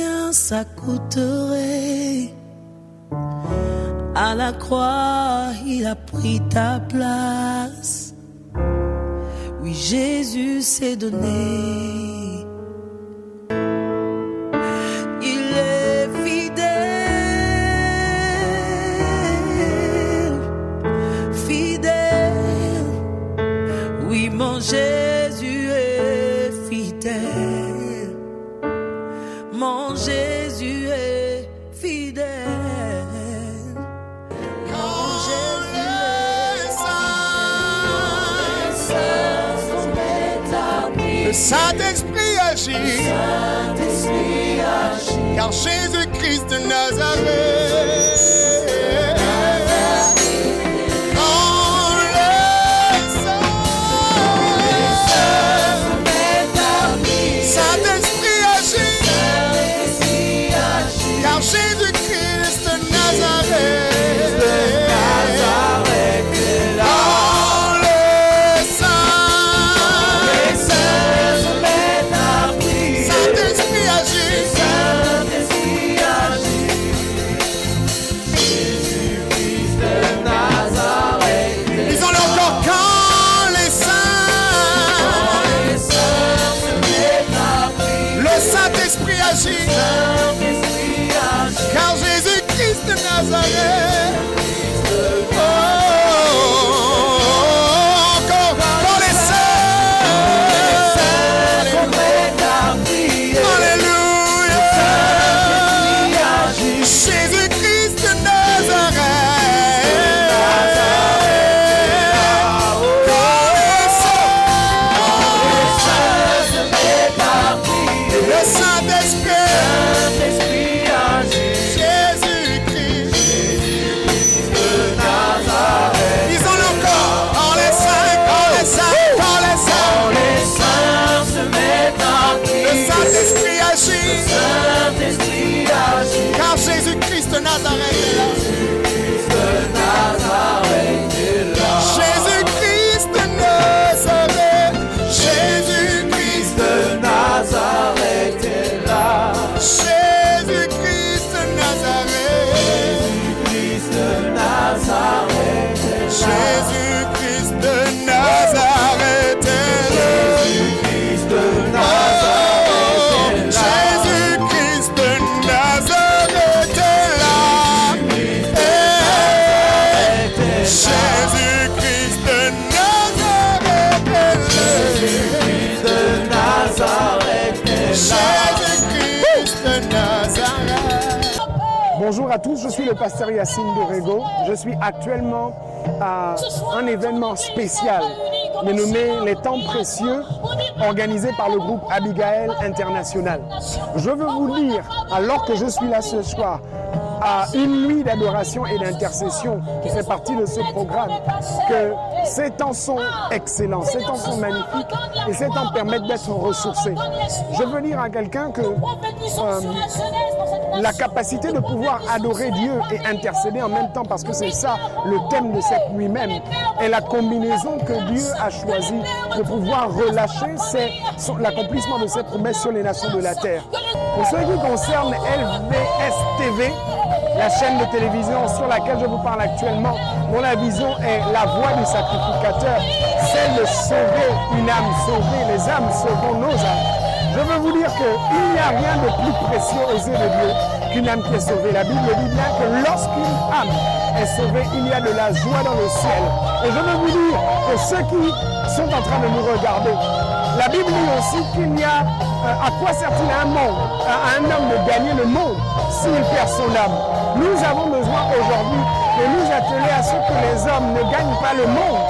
combien ça coûterait. À la croix, il a pris ta place. Oui, Jésus s'est donné. Il est fidèle, fidèle. Oui, mon Jésus est fidèle. Mon Jésus est fidèle. Le Saint-Esprit agit, car Jésus-Christ de Nazareth. Saint-Esprit agit, car Jésus-Christ de Nazareth. Car Jésus-Christ de Nazareth. Quand les sœurs alléluia. Jésus-Christ de Nazareth. Le Saint-Esprit. Car Jésus-Christ de Nazareth est là. Jésus-Christ de Nazareth. Jésus-Christ de Nazareth est là. Jésus-Christ de Nazareth. Jésus-Christ de Nazareth est là. Jésus-Christ de Nazareth est là. Jésus-Christ de Nazareth. Jésus-Christ de Nazareth est là. Jésus-Christ de Nazareth est là. Jésus-Christ de Nazareth. Bonjour à tous, je suis le pasteur Yacine Borrego. Je suis actuellement à un événement spécial dénommé Les Temps Précieux, organisé par le groupe Abigail International. Je veux vous dire, alors que je suis là ce soir, à une nuit d'adoration et d'intercession qui fait partie de ce programme, que ces temps sont excellents, ces temps sont magnifiques et ces temps permettent d'être ressourcés. Je veux dire à quelqu'un que la capacité de pouvoir adorer Dieu et intercéder en même temps, parce que c'est ça le thème de cette nuit même, est la combinaison que Dieu a choisie de pouvoir relâcher l'accomplissement de ses promesses sur les nations de la terre. Pour ce qui concerne LVS TV, la chaîne de télévision sur laquelle je vous parle actuellement, dont la vision est la voix du sacrificateur, c'est de sauver une âme, sauver les âmes, sauvons nos âmes. Je veux vous dire qu'il n'y a rien de plus précieux aux yeux de Dieu qu'une âme qui est sauvée. La Bible dit bien que lorsqu'une âme est sauvée, il y a de la joie dans le ciel. Et je veux vous dire que ceux qui sont en train de nous regarder, la Bible dit aussi qu'il y a, à quoi sert-il à un homme de gagner le monde s'il perd son âme? Nous avons besoin aujourd'hui de nous atteler à ce que les hommes ne gagnent pas le monde,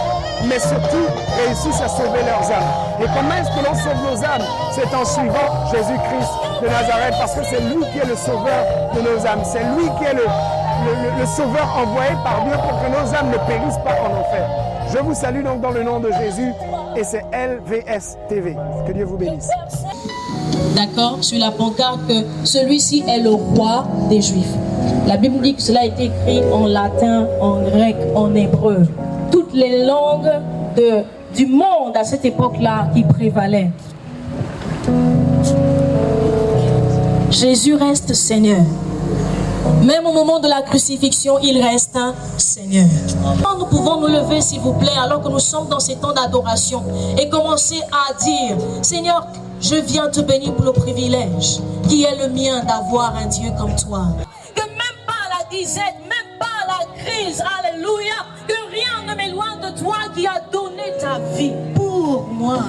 mais surtout réussissent à sauver leurs âmes. Et comment est-ce que l'on sauve nos âmes? C'est en suivant Jésus-Christ de Nazareth, parce que c'est lui qui est le sauveur de nos âmes. C'est lui qui est le sauveur envoyé par Dieu pour que nos âmes ne périssent pas en enfer. Je vous salue donc dans le nom de Jésus, et c'est LVS TV. Que Dieu vous bénisse. D'accord, sur la pancarte que celui-ci est le roi des Juifs. La Bible dit que cela a été écrit en latin, en grec, en hébreu. Toutes les langues du monde à cette époque-là qui prévalaient. Jésus reste Seigneur. Même au moment de la crucifixion, il reste Seigneur. Quand nous pouvons nous lever, s'il vous plaît, alors que nous sommes dans ces temps d'adoration, et commencer à dire, Seigneur, je viens te bénir pour le privilège qui est le mien d'avoir un Dieu comme toi. Que même pas la disette, même pas la crise, alléluia, que rien ne m'éloigne de toi qui as donné ta vie pour moi.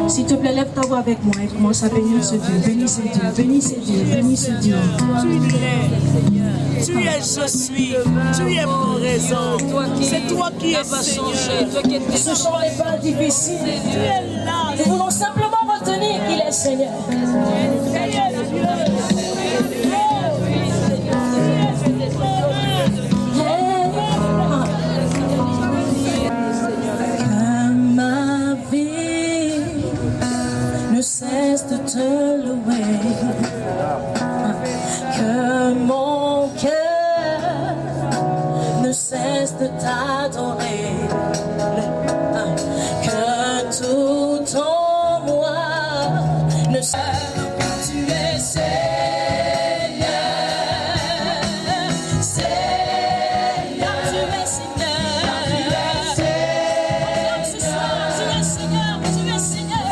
S'il te plaît, lève ta voix avec moi et commence à bénir ce Dieu. Bénis ce Dieu, bénis ce Dieu, bénis ce Dieu. Tu es je suis, tu es mon raison. C'est toi qui es Seigneur. Ce chant n'est pas difficile. Nous voulons simplement retenir qu'il est Seigneur. Ne cesse de te louer, que mon cœur ne cesse de t'adorer, que tout en moi ne cesse que tu es Seigneur, Seigneur, tu es Seigneur, ce soir tu es Seigneur, tu es Seigneur.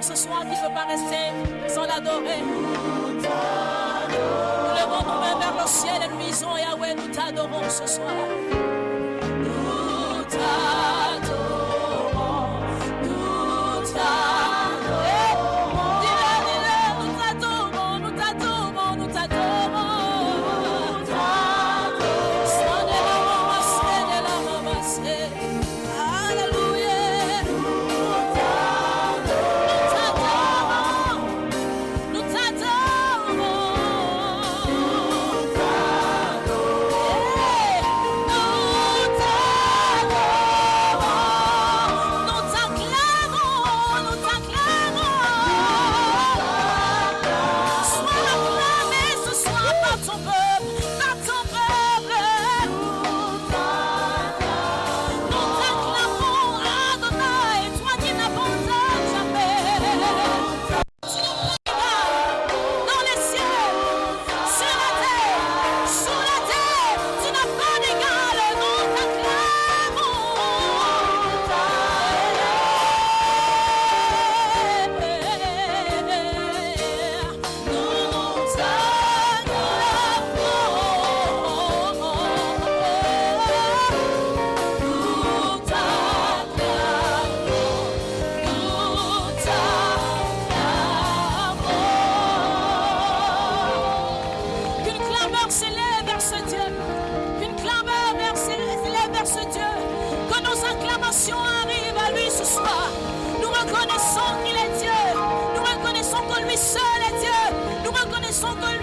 Ce soir qui ne peut pas rester sans l'adorer. Nous levons nos mains vers le ciel et nous disons Yahweh, nous t'adorons ce soir. Nous t'adorons, nous t'adorons. Dis-le, dis-le, nous t'adorons, nous t'adorons, nous t'adorons. Nous t'adorons. Alléluia.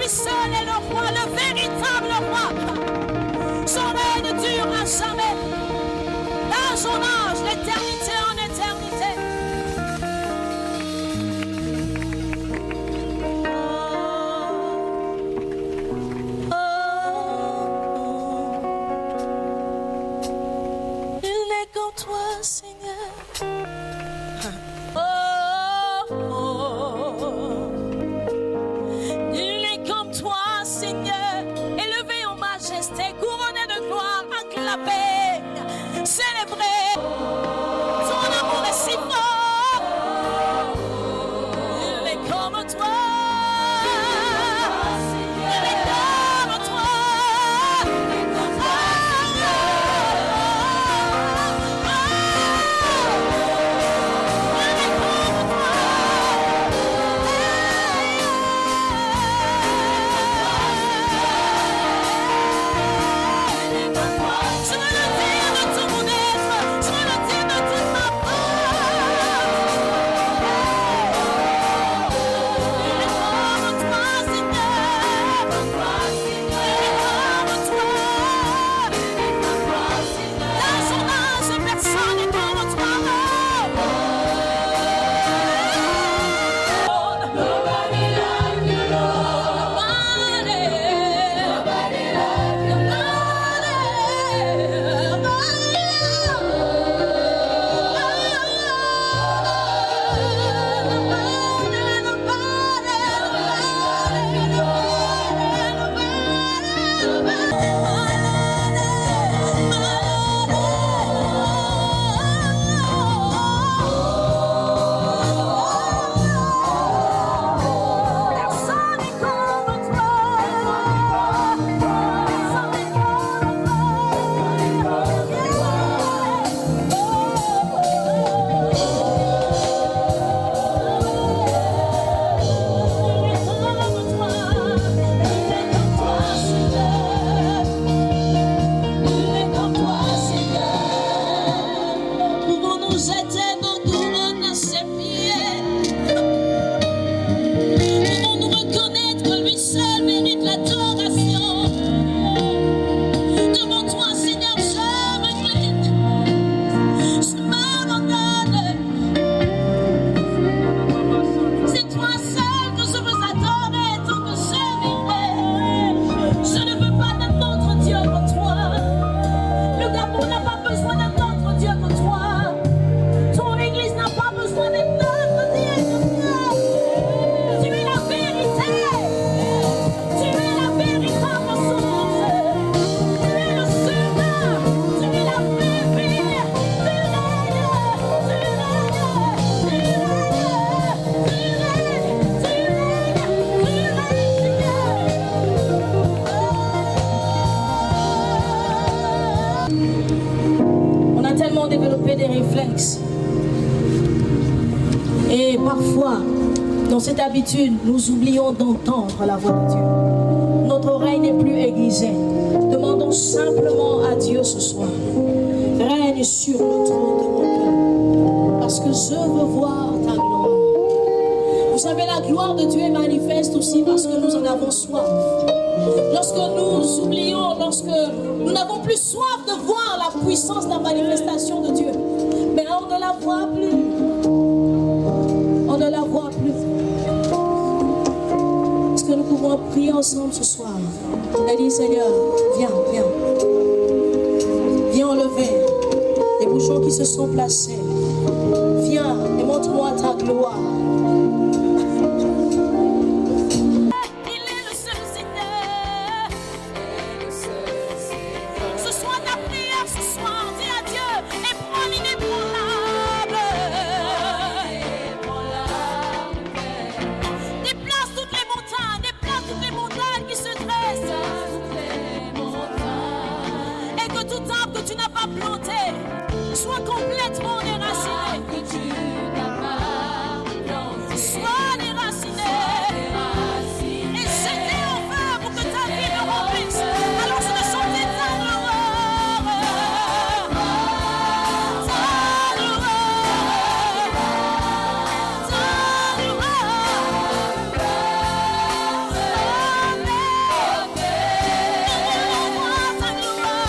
Seul est le roi, le acclamer, célébrer. Ton amour est si fort. Il est comme toi. Il est comme toi. Développer des réflexes. Et parfois, dans cette habitude, nous oublions d'entendre la voix de Dieu. Notre oreille n'est plus aiguisée. Demandons simplement à Dieu ce soir. Règne sur le trône de mon cœur, parce que je veux voir ta gloire. Vous savez, la gloire de Dieu est manifeste aussi parce que nous en avons soif. Lorsque nous oublions, lorsque nous n'avons plus soif de voir la puissance de la manifestation de Dieu, mais on ne la voit plus. On ne la voit plus. Est-ce que nous pouvons prier ensemble ce soir? On a dit, Seigneur, viens, viens. Viens enlever les bouchons qui se sont placés. Viens et montre-moi ta gloire. Sois complètement déraciné. Sois déraciné. Et c'était en feu pour que ta vie me remplisse. Alors je vais chanter ta gloire. Ta gloire. Ta gloire.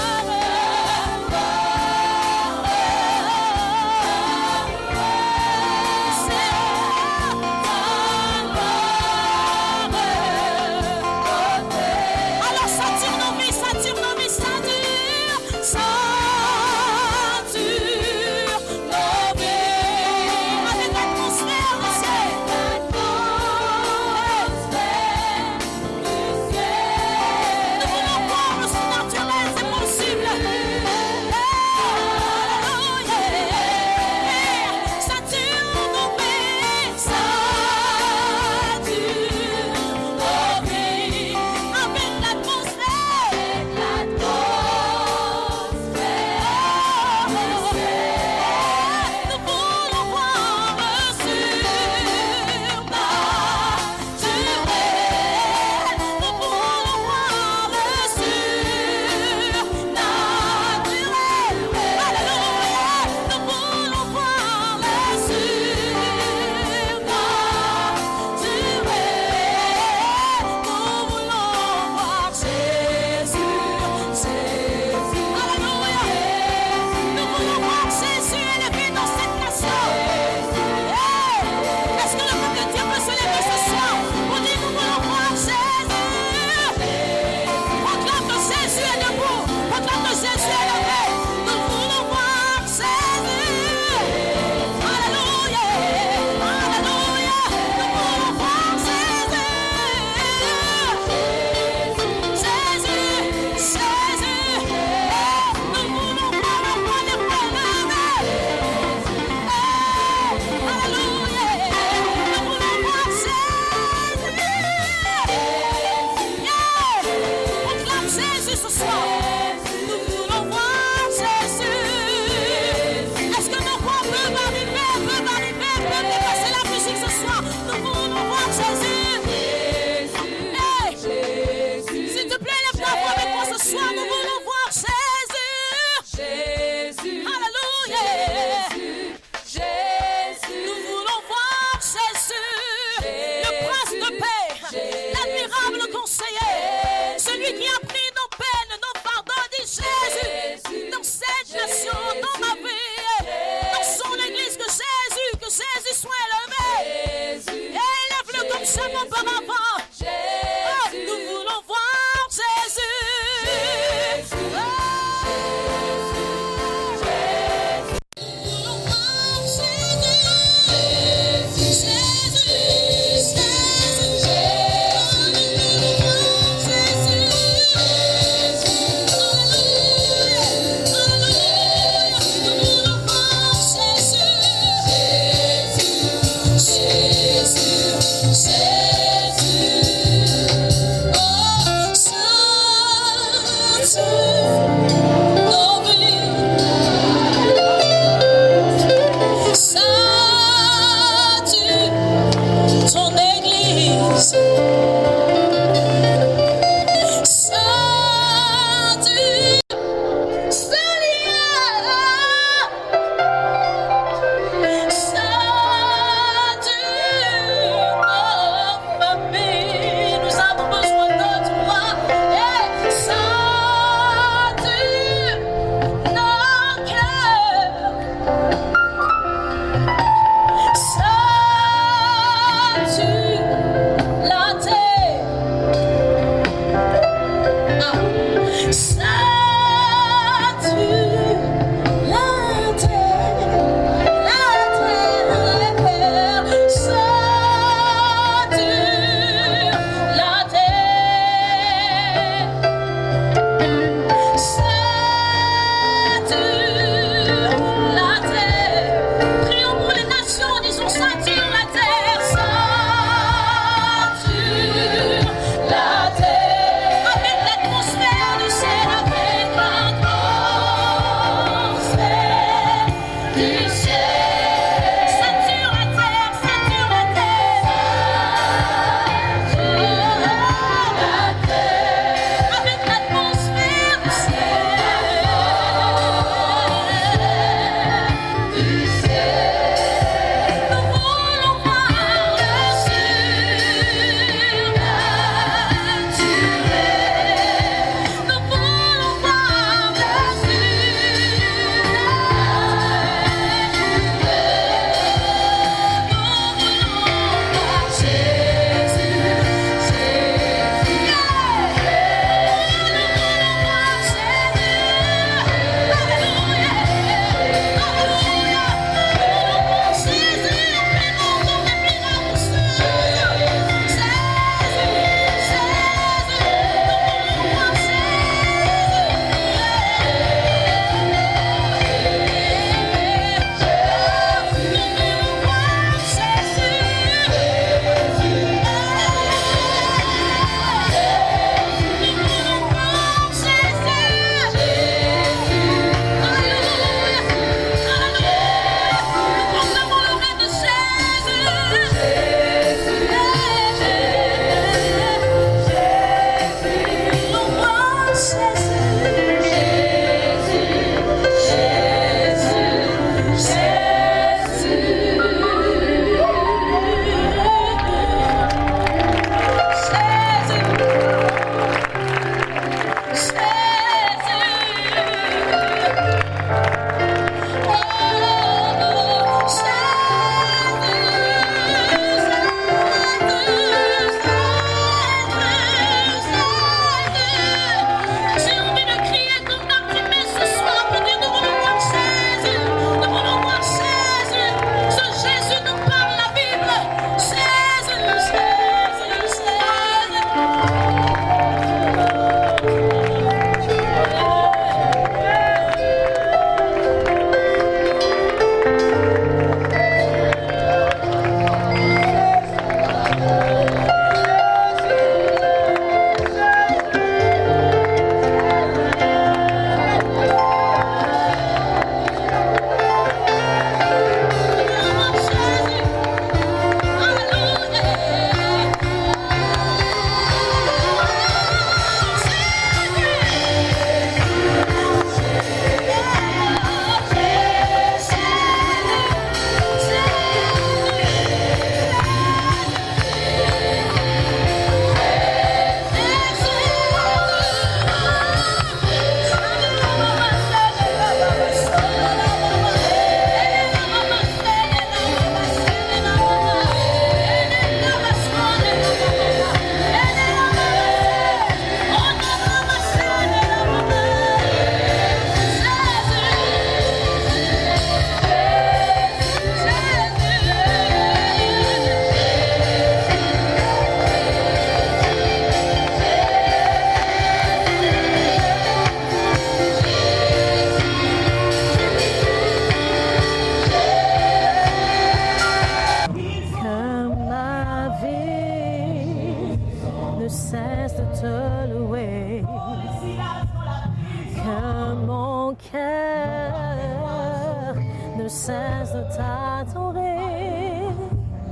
ne cesse de t'adorer,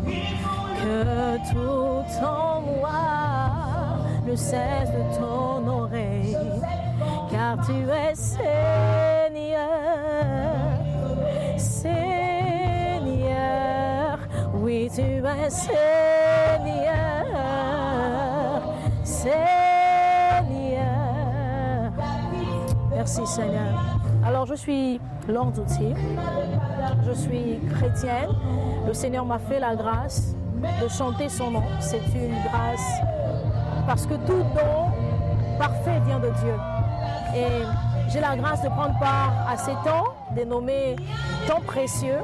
que tout en moi ne cesse de t'honorer, car tu es Seigneur, Seigneur, oui tu es Seigneur, Seigneur. Merci Seigneur. Alors je suis Laure Doutier, je suis chrétienne. Le Seigneur m'a fait la grâce de chanter son nom. C'est une grâce parce que tout don parfait vient de Dieu. Et j'ai la grâce de prendre part à ces temps, dénommés temps précieux,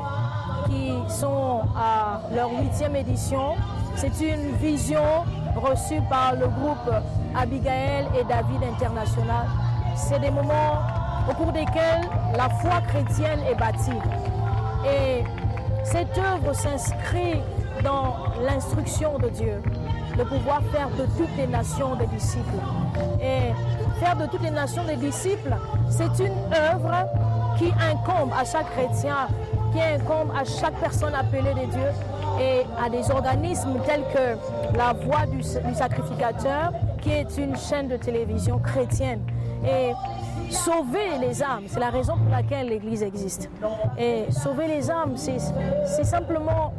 qui sont à leur 8e édition. C'est une vision reçue par le groupe Abigail et David International. C'est des moments au cours desquels la foi chrétienne est bâtie. Et cette œuvre s'inscrit dans l'instruction de Dieu, de pouvoir faire de toutes les nations des disciples. Et faire de toutes les nations des disciples, c'est une œuvre qui incombe à chaque chrétien, qui incombe à chaque personne appelée de Dieu et à des organismes tels que la Voix du Sacrificateur, qui est une chaîne de télévision chrétienne. Et sauver les âmes, c'est la raison pour laquelle l'Église existe. Et sauver les âmes, c'est simplement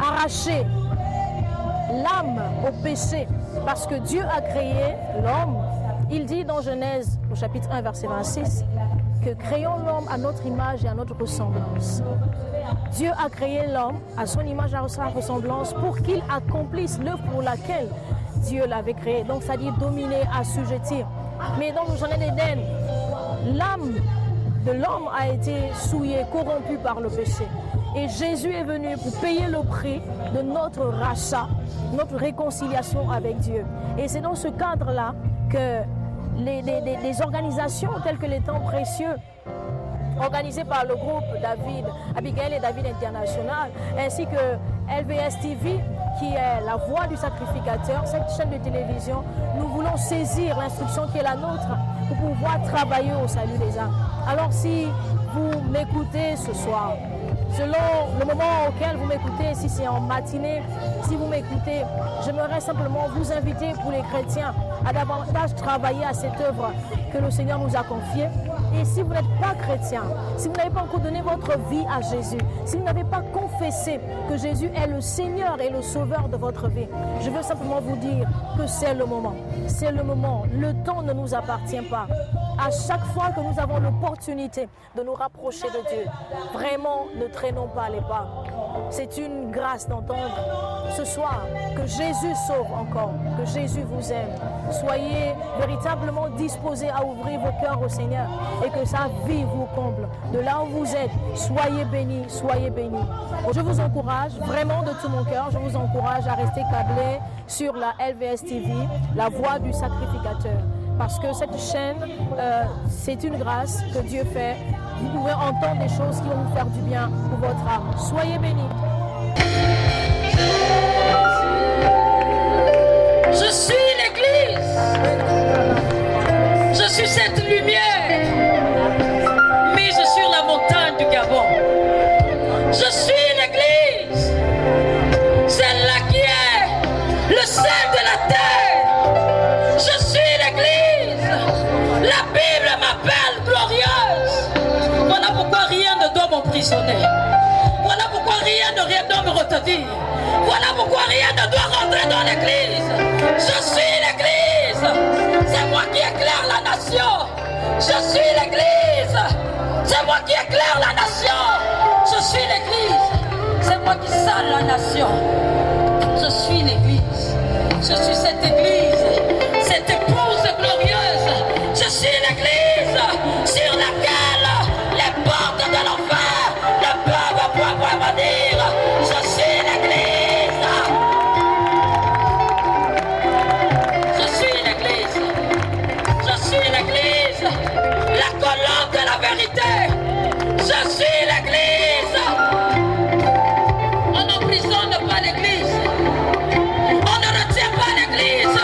arracher l'âme au péché, parce que Dieu a créé l'homme. Il dit dans Genèse au chapitre 1 verset 26 que créons l'homme à notre image et à notre ressemblance. Dieu a créé l'homme à son image et à sa ressemblance pour qu'il accomplisse l'œuvre pour laquelle Dieu l'avait créé. Donc ça dit dominer, assujettir. Mais dans le jardin d'Éden, l'âme de l'homme a été souillée, corrompue par le péché. Et Jésus est venu pour payer le prix de notre rachat, notre réconciliation avec Dieu. Et c'est dans ce cadre-là que les organisations telles que les Temps Précieux, organisées par le groupe Abigail et David International, ainsi que LVS TV, qui est la Voix du Sacrificateur, cette chaîne de télévision, nous voulons saisir l'instruction qui est la nôtre pour pouvoir travailler au salut des âmes. Alors si vous m'écoutez ce soir, selon le moment auquel vous m'écoutez, si c'est en matinée, si vous m'écoutez, j'aimerais simplement vous inviter pour les chrétiens à davantage travailler à cette œuvre que le Seigneur nous a confiée. Et si vous n'êtes pas chrétien, si vous n'avez pas encore donné votre vie à Jésus, si vous n'avez pas confessé que Jésus est le Seigneur et le Sauveur de votre vie, je veux simplement vous dire que c'est le moment. C'est le moment. Le temps ne nous appartient pas. À chaque fois que nous avons l'opportunité de nous rapprocher de Dieu, vraiment ne traînons pas les pas. C'est une grâce d'entendre ce soir que Jésus sauve encore, que Jésus vous aime. Soyez véritablement disposés à ouvrir vos cœurs au Seigneur et que sa vie vous comble. De là où vous êtes, soyez bénis, soyez bénis. Je vous encourage vraiment de tout mon cœur, je vous encourage à rester câblés sur la LVS TV, la Voix du Sacrificateur. Parce que cette chaîne, c'est une grâce que Dieu fait. Vous pouvez entendre des choses qui vont vous faire du bien pour votre âme. Soyez bénis. Je suis l'Église. Je suis cette lumière. Mais je suis la montagne du Gabon. Je suis l'Église. Celle-là qui est le sel de la terre. Je suis l'Église. La Bible m'appelle glorieuse. Voilà pourquoi rien ne doit m'emprisonner. Voilà pourquoi rien ne doit me retenir. Voilà pourquoi rien ne doit rentrer dans l'Église. Je suis l'Église. C'est moi qui éclaire la nation. Je suis l'Église. C'est moi qui éclaire la nation. Je suis l'Église. C'est moi qui sale la nation. Je suis l'Église. Je suis cette Église. Cette épouse glorieuse. Je suis l'Église sur laquelle les portes de l'enfer ne peuvent pas venir. Je suis l'Église. Je suis l'Église. Je suis l'Église. La colonne de la vérité. Je suis l'Église. On n'emprisonne pas l'Église. On ne retient pas l'Église.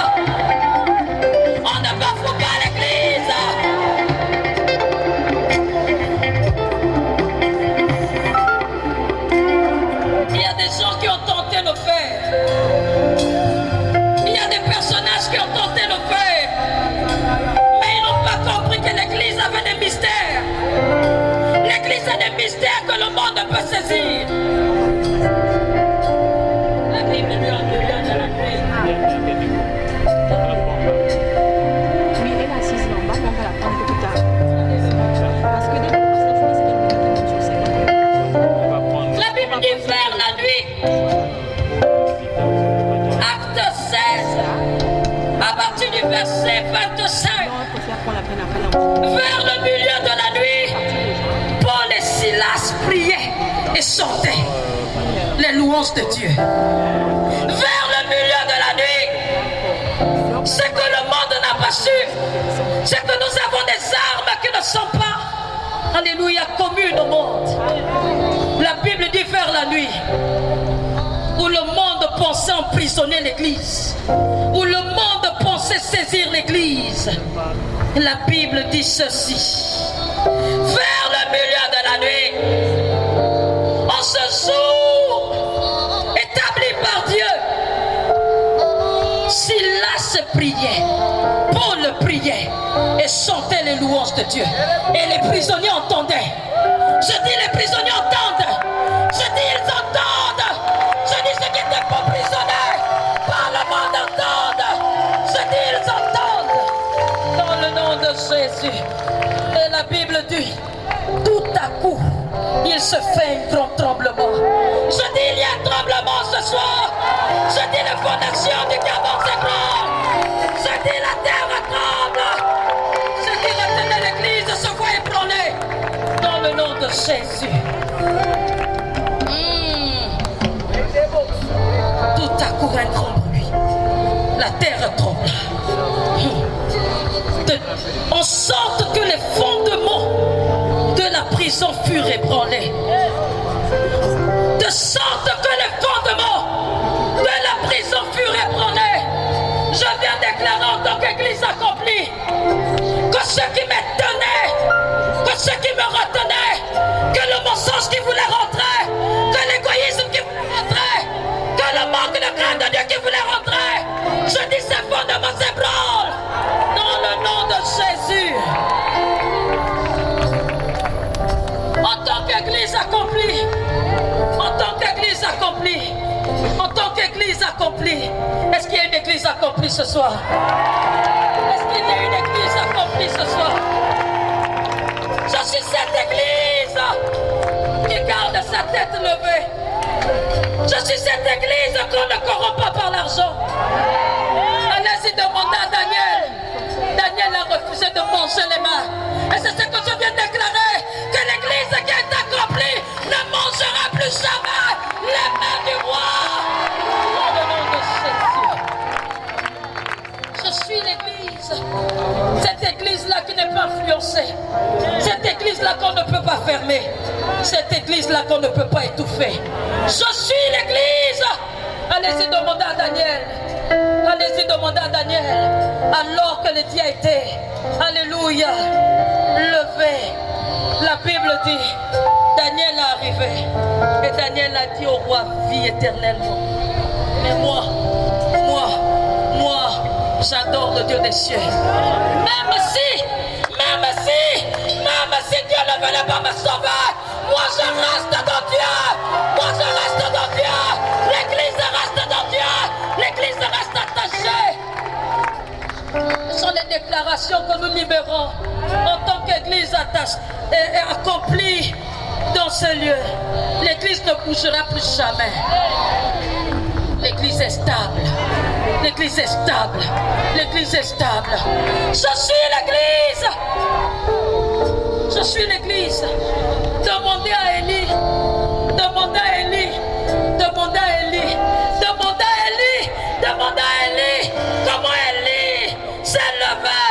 Verset 25. Vers le milieu de la nuit, Paul et Silas priaient et chantaient les louanges de Dieu. Vers le milieu de la nuit, ce que le monde n'a pas su, c'est que nous avons des armes qui ne sont pas, alléluia, communes au monde. La Bible dit vers la nuit, où le monde pensait emprisonner l'église, où le monde pensait saisir l'église. La Bible dit ceci: vers le milieu de la nuit, en ce jour établi par Dieu, Silas priait, Paul priait et chantait les louanges de Dieu. Et les prisonniers entendaient. Je dis les prisonniers entendent. Je dis ils entendent. Je dis ceux qui étaient pas prisonniers par le monde entendent. Je dis ils entendent. Dans le nom de Jésus. Et la Bible dit, tout à coup, il se fait un grand tremblement. Je dis il y a un tremblement ce soir. Je dis les fondations du Gabon s'ébranlent. Je dis la terre tremble. Je dis retenez l'église se voit ébranler. Dans le nom de Jésus. Tout à coup un grand bruit. La terre trembla. En sorte que les fondements de la prison furent ébranlés. De sorte que les fondements de la prison furent ébranlés. Je viens déclarer en tant qu'église accomplie que ceux qui me tenaient, que ceux qui me retenaient, que le mensonge qui voulait rentrer, que l'égoïsme qui voulait rentrer, que le manque de crainte de Dieu qui voulait rentrer, je dis ces fondements s'ébranlent dans le nom de Jésus. En tant qu'église accomplie, en tant qu'église accomplie, en tant qu'église accomplie, est-ce qu'il y a une église accomplie ce soir? Est-ce qu'il y a une église accomplie ce soir? Je suis cette église qui garde sa tête levée. Je suis cette église qu'on ne corrompt pas par l'argent. Allez-y demander à Daniel. Daniel a refusé de manger les mains. Et c'est ce que je viens de déclarer, que l'église qui est accomplie ne mangera plus jamais les mains du roi. Dans le nom de Jésus. Je suis l'église. Cette église-là qui n'est pas influencée. Cette église-là qu'on ne peut pas fermer. Cette église-là qu'on ne peut pas étouffer. Je suis l'église. Allez-y demander à Daniel. Allez-y demander à Daniel. Alors que le dieu a été, alléluia, levé. La Bible dit, Daniel est arrivé. Et Daniel a dit au roi, vie éternellement. Mais moi, j'adore le Dieu des cieux. Même si Dieu ne venait pas me sauver, moi je reste dans Dieu. Moi je reste dans Dieu. L'église reste dans Dieu. L'église reste attachée. Ce sont les déclarations que nous libérons en tant qu'église attachée et accomplie dans ce lieu. L'église ne bougera plus jamais. L'église est stable. L'église est stable. L'église est stable. Je suis l'église. Je suis l'église. Demandez à Élie. Demandez à Élie. Demandez à Élie. Demandez à Élie. Demandez à Élie. Comment Élie s'est levé.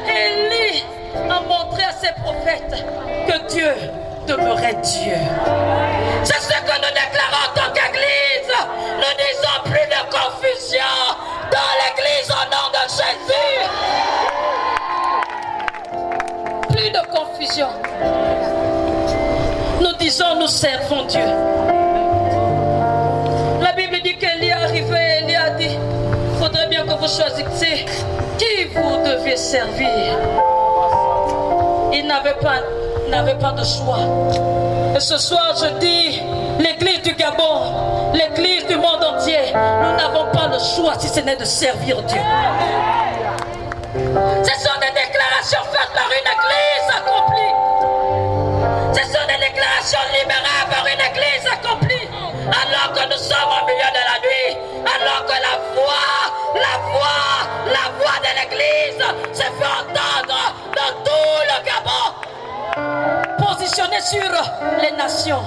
Élie a montré à ses prophètes que Dieu demeurait Dieu. C'est ce que nous déclarons en tant qu'église. Nous disons plus de confusion dans l'église au nom de Jésus. Plus de confusion. Nous disons nous servons Dieu. La Bible dit qu'Élie est arrivé, Élie a dit, il faudrait bien que vous choisissiez qui vous deviez servir. Il n'avait pas de choix. Et ce soir, je dis, l'église du Gabon, l'église du monde entier, nous n'avons pas le choix si ce n'est de servir Dieu. Ce sont des déclarations faites par une église accomplie. Ce sont des déclarations libérées par une église accomplie. Alors que nous sommes au milieu de la nuit, alors que la voix de l'église l'église s'est fait entendre dans tout le Gabon. Positionné sur les nations,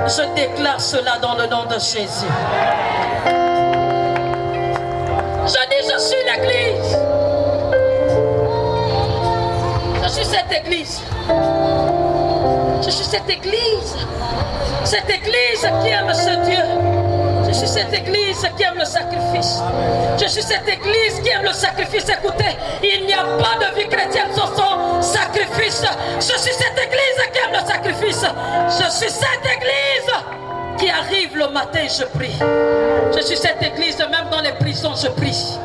je déclare cela dans le nom de Jésus. Je dis, je suis l'église. Je suis cette église. Je suis cette église. Cette église qui aime ce Dieu. Je suis cette église qui aime le sacrifice. Je suis cette église qui aime le sacrifice. Écoutez, il n'y a pas de vie chrétienne sans son sacrifice. Je suis cette église qui aime le sacrifice. Je suis cette église qui arrive le matin, je prie. Je suis cette église, même dans les prisons, je prie.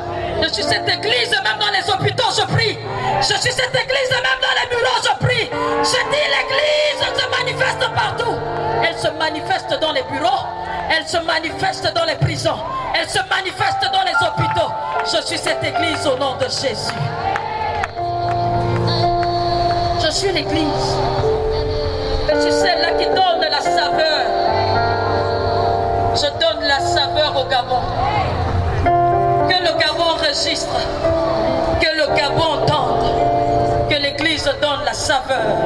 Je suis cette église, même dans les hôpitaux, je prie. Je suis cette église, même dans les bureaux, je prie. Je dis, l'église se manifeste partout. Elle se manifeste dans les bureaux. Elle se manifeste dans les prisons. Elle se manifeste dans les hôpitaux. Je suis cette église au nom de Jésus. Je suis l'église. Je suis celle-là qui donne la saveur. Je donne la saveur au Gabon. Que le Gabon enregistre. Que le Gabon entende. Que l'église donne la saveur.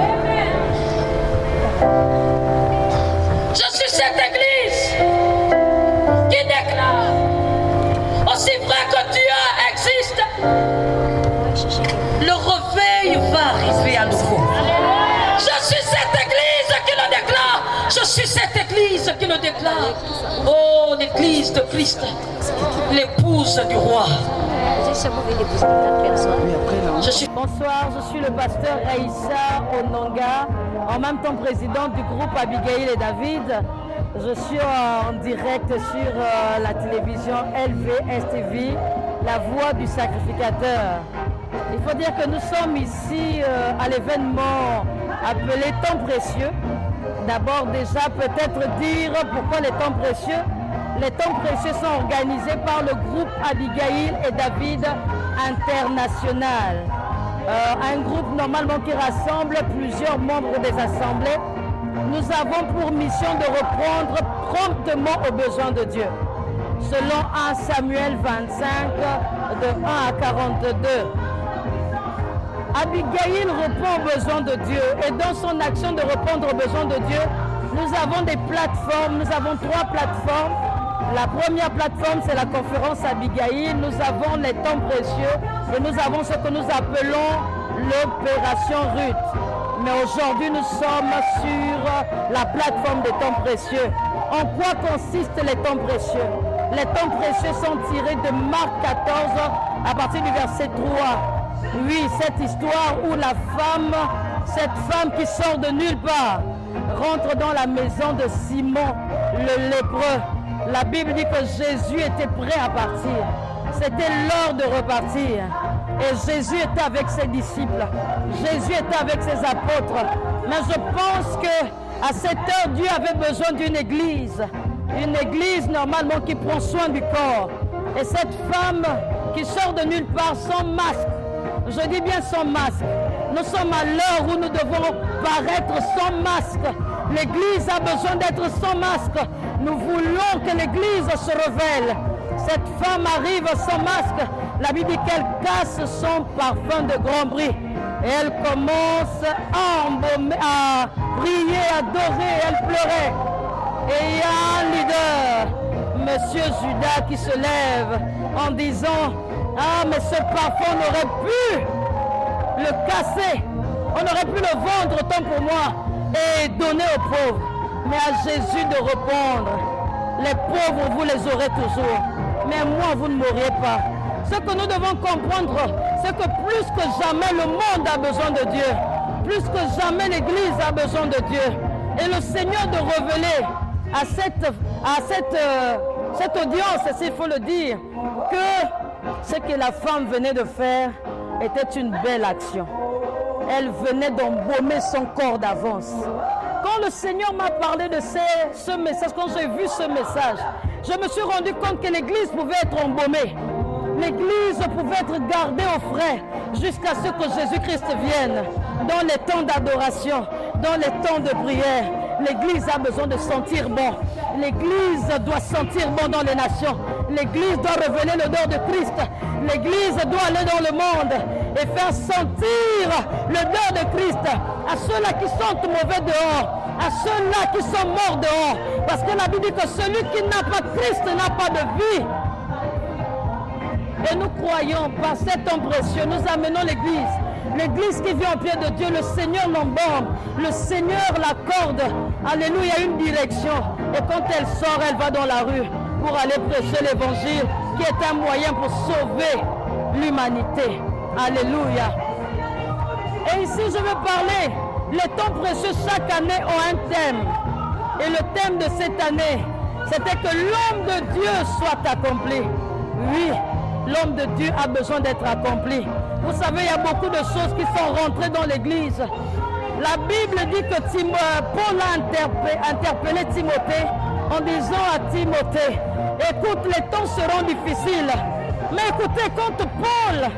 Je suis cette église qui déclare, aussi vrai que Dieu existe, le réveil va arriver à nouveau. Je suis cette église qui le déclare. Je suis cette église qui le déclare. Oh, l'église de Christ, l'épouse du roi. Bonsoir, je suis le pasteur Raïssa Ononga, en même temps présidente du groupe Abigail et David. Je suis en direct sur la télévision LVSTV, la voix du sacrificateur. Il faut dire que nous sommes ici à l'événement appelé Temps précieux. D'abord déjà peut-être dire pourquoi les temps précieux. Les temps précieux sont organisés par le groupe Abigail et David International. Un groupe normalement qui rassemble plusieurs membres des assemblées. Nous avons pour mission de répondre promptement aux besoins de Dieu. Selon 1 Samuel 25, de 1 à 42. Abigail répond aux besoins de Dieu et dans son action de répondre aux besoins de Dieu, nous avons des plateformes, nous avons 3 plateformes. La première plateforme, c'est la conférence Abigail. Nous avons les temps précieux et nous avons ce que nous appelons l'opération Ruth. Mais aujourd'hui, nous sommes sur la plateforme des temps précieux. En quoi consistent les temps précieux? Les temps précieux sont tirés de Marc 14 à partir du verset 3. Oui, cette histoire où cette femme qui sort de nulle part, rentre dans la maison de Simon, le lépreux. La Bible dit que Jésus était prêt à partir. C'était l'heure de repartir. Et Jésus était avec ses disciples. Jésus était avec ses apôtres. Mais je pense qu'à cette heure, Dieu avait besoin d'une église. Une église normalement qui prend soin du corps. Et cette femme qui sort de nulle part sans masque. Je dis bien sans masque. Nous sommes à l'heure où nous devons paraître sans masque. L'église a besoin d'être sans masque. Nous voulons que l'église se révèle. Cette femme arrive sans masque. La Bible dit qu'elle casse son parfum de grand bris. Et elle commence à embaumer, à prier, à adorer. Elle pleurait. Et il y a un leader, Monsieur Judas, qui se lève en disant: ah, mais ce parfum, on aurait pu le casser. On aurait pu le vendre autant pour moi et donner aux pauvres. Mais à Jésus de répondre: les pauvres, vous les aurez toujours. Mais moi, vous ne mourrez pas. Ce que nous devons comprendre, c'est que plus que jamais, le monde a besoin de Dieu. Plus que jamais, l'Église a besoin de Dieu. Et le Seigneur de révéler à cette audience, s'il faut le dire, que ce que la femme venait de faire était une belle action. Elle venait d'embaumer son corps d'avance. Quand le Seigneur m'a parlé de ce message, quand j'ai vu ce message, je me suis rendu compte que l'Église pouvait être embaumée. L'Église pouvait être gardée au frais jusqu'à ce que Jésus-Christ vienne. Dans les temps d'adoration, dans les temps de prière, l'Église a besoin de sentir bon. L'Église doit sentir bon dans les nations. L'Église doit révéler l'odeur de Christ. L'Église doit aller dans le monde et faire sentir l'odeur de Christ à ceux-là qui sont mauvais dehors, à ceux-là qui sont morts dehors. Parce que la Bible dit que celui qui n'a pas Christ n'a pas de vie. Et nous croyons, par cet temps précieux, nous amenons l'Église. L'Église qui vient au pied de Dieu, le Seigneur l'emborne, le Seigneur l'accorde. Alléluia, une direction. Et quand elle sort, elle va dans la rue pour aller prêcher l'Évangile, qui est un moyen pour sauver l'humanité. Alléluia. Et ici, je veux parler, les temps précieux chaque année ont un thème. Et le thème de cette année, c'était que l'homme de Dieu soit accompli. Oui, l'homme de Dieu a besoin d'être accompli. Vous savez, il y a beaucoup de choses qui sont rentrées dans l'Église. La Bible dit que Paul a interpellé Timothée en disant à Timothée, écoute, les temps seront difficiles. Mais écoutez, quand Paul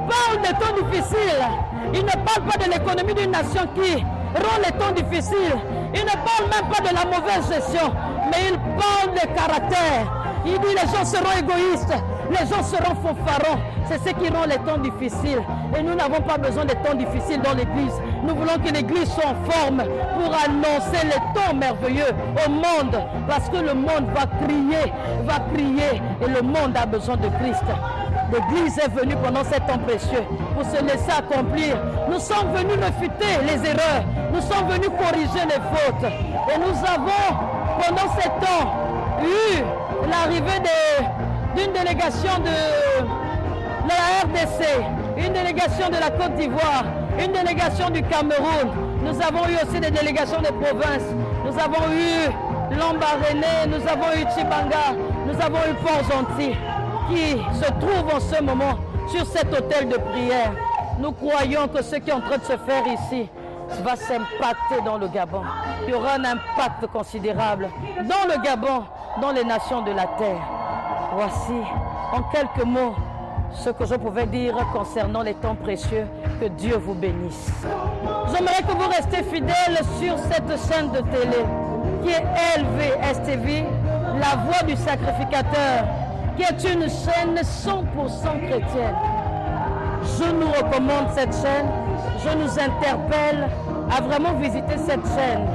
parle des temps difficiles, il ne parle pas de l'économie d'une nation qui rend les temps difficiles. Il ne parle même pas de la mauvaise gestion, mais il parle de caractère. Il dit les gens seront égoïstes, les gens seront fanfarons. C'est ce qui rend les temps difficiles. Et nous n'avons pas besoin de temps difficiles dans l'Église. Nous voulons que l'Église soit en forme pour annoncer les temps merveilleux au monde. Parce que le monde va crier et le monde a besoin de Christ. L'Église est venue pendant ces temps précieux pour se laisser accomplir. Nous sommes venus réfuter les erreurs. Nous sommes venus corriger les fautes. Et nous avons, pendant ces temps, eu l'arrivée d'une délégation de la RDC, une délégation de la Côte d'Ivoire, une délégation du Cameroun. Nous avons eu aussi des délégations de provinces. Nous avons eu Lambaréné, nous avons eu Chibanga, nous avons eu Port-Gentil, qui se trouve en ce moment sur cet hôtel de prière. Nous croyons que ce qui est en train de se faire ici va s'impacter dans le Gabon. Il y aura un impact considérable dans le Gabon, dans les nations de la terre. Voici, en quelques mots, ce que je pouvais dire concernant les temps précieux. Que Dieu vous bénisse. J'aimerais que vous restiez fidèles sur cette chaîne de télé qui est LVSTV, la voix du sacrificateur, qui est une chaîne 100% chrétienne. Je nous recommande cette chaîne, je nous interpelle à vraiment visiter cette chaîne.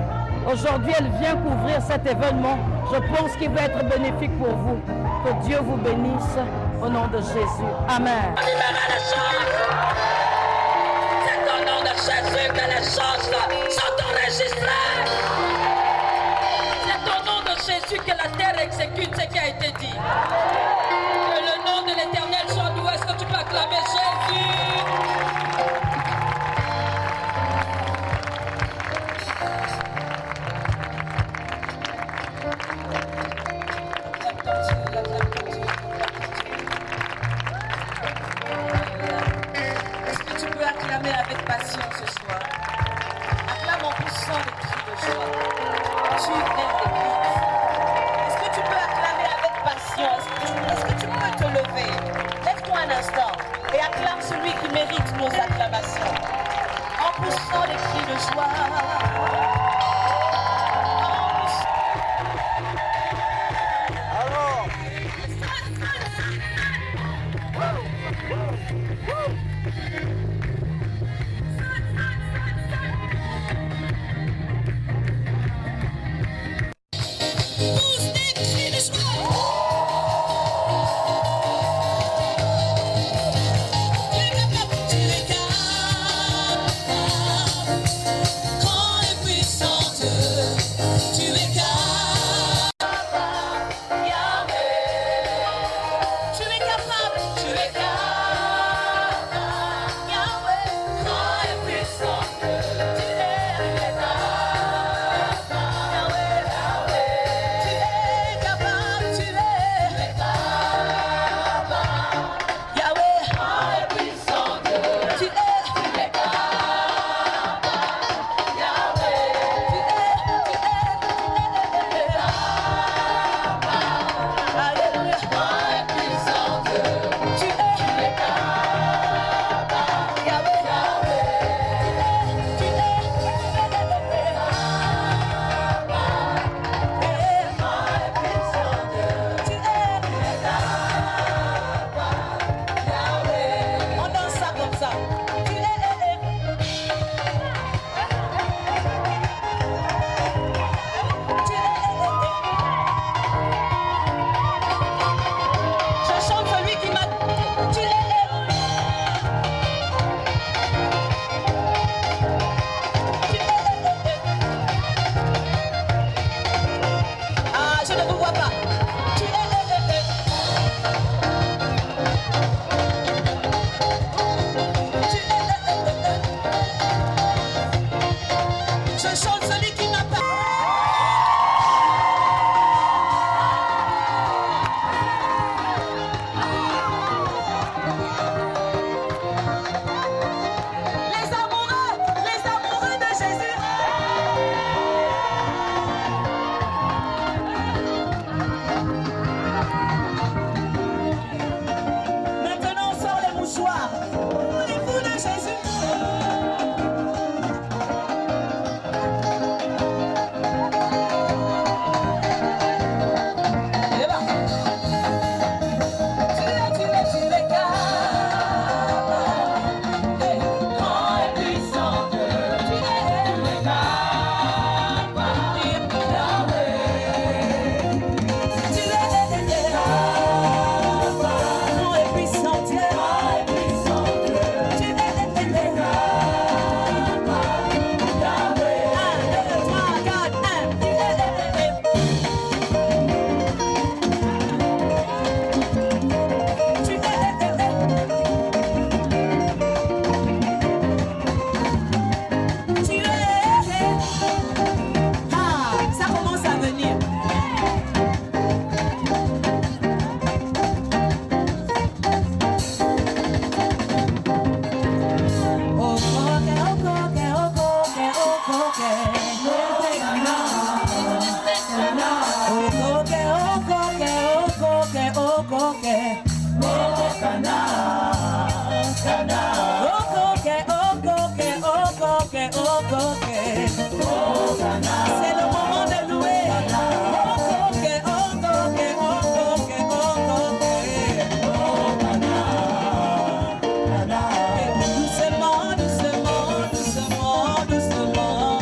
Aujourd'hui, elle vient couvrir cet événement. Je pense qu'il va être bénéfique pour vous. Que Dieu vous bénisse au nom de Jésus. Amen. C'est au nom de Jésus que les choses sont enregistrées. C'est au nom de Jésus que la terre exécute ce qui a été dit. Que le nom de l'Éternel soit loué. Est-ce que tu peux acclamer Jésus? Est-ce que tu peux acclamer avec passion ce soir? Acclame en poussant des cris de joie. Tu viens d'église. Est-ce que tu peux acclamer avec passion? Est-ce que tu peux te lever? Lève-toi un instant et acclame celui qui mérite nos acclamations. En poussant des cris de joie. Call C'est le moment de louer. Doucement, doucement, doucement, doucement.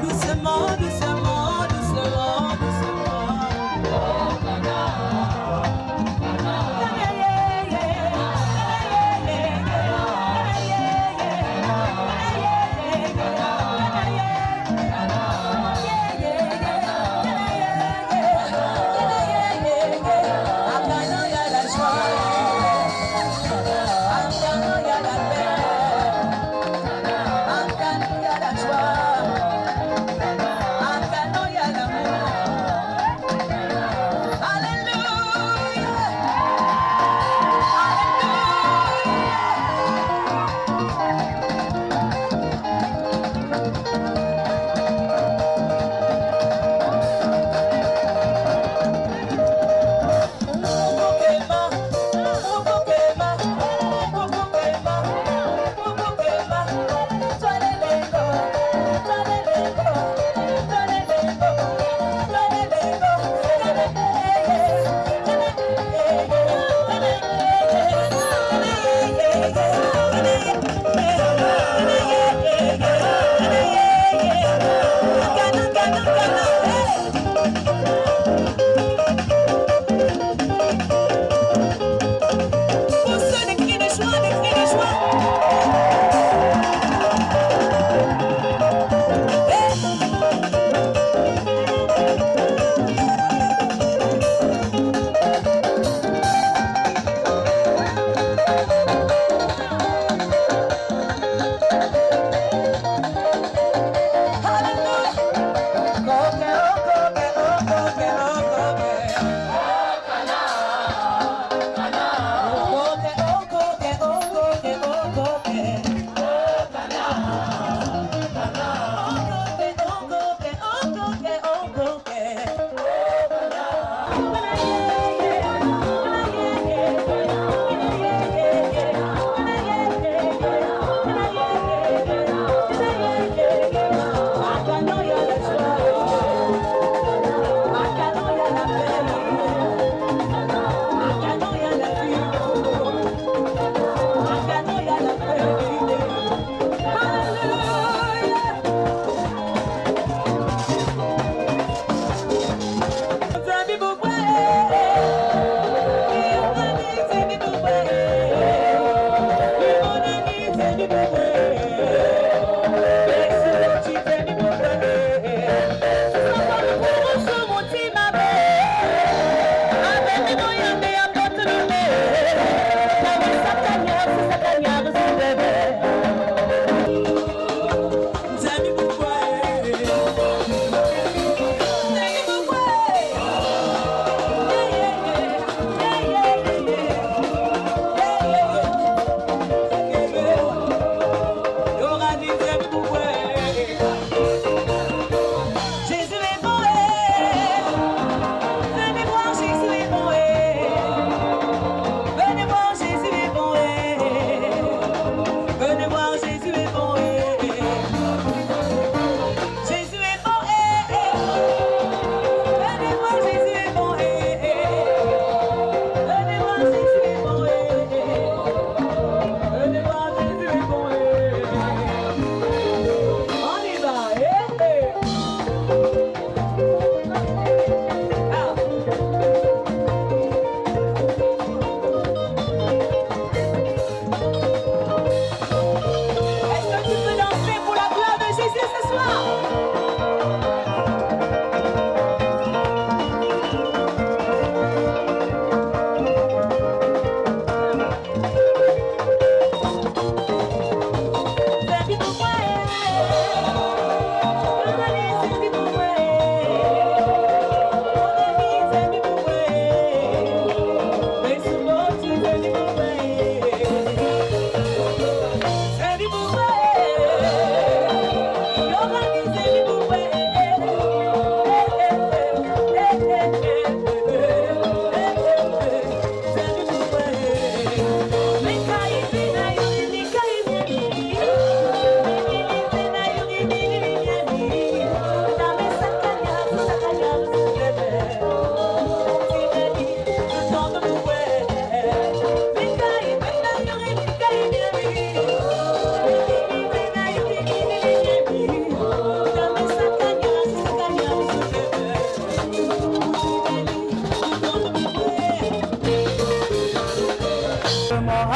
Doucement, doucement, doucement, doucement.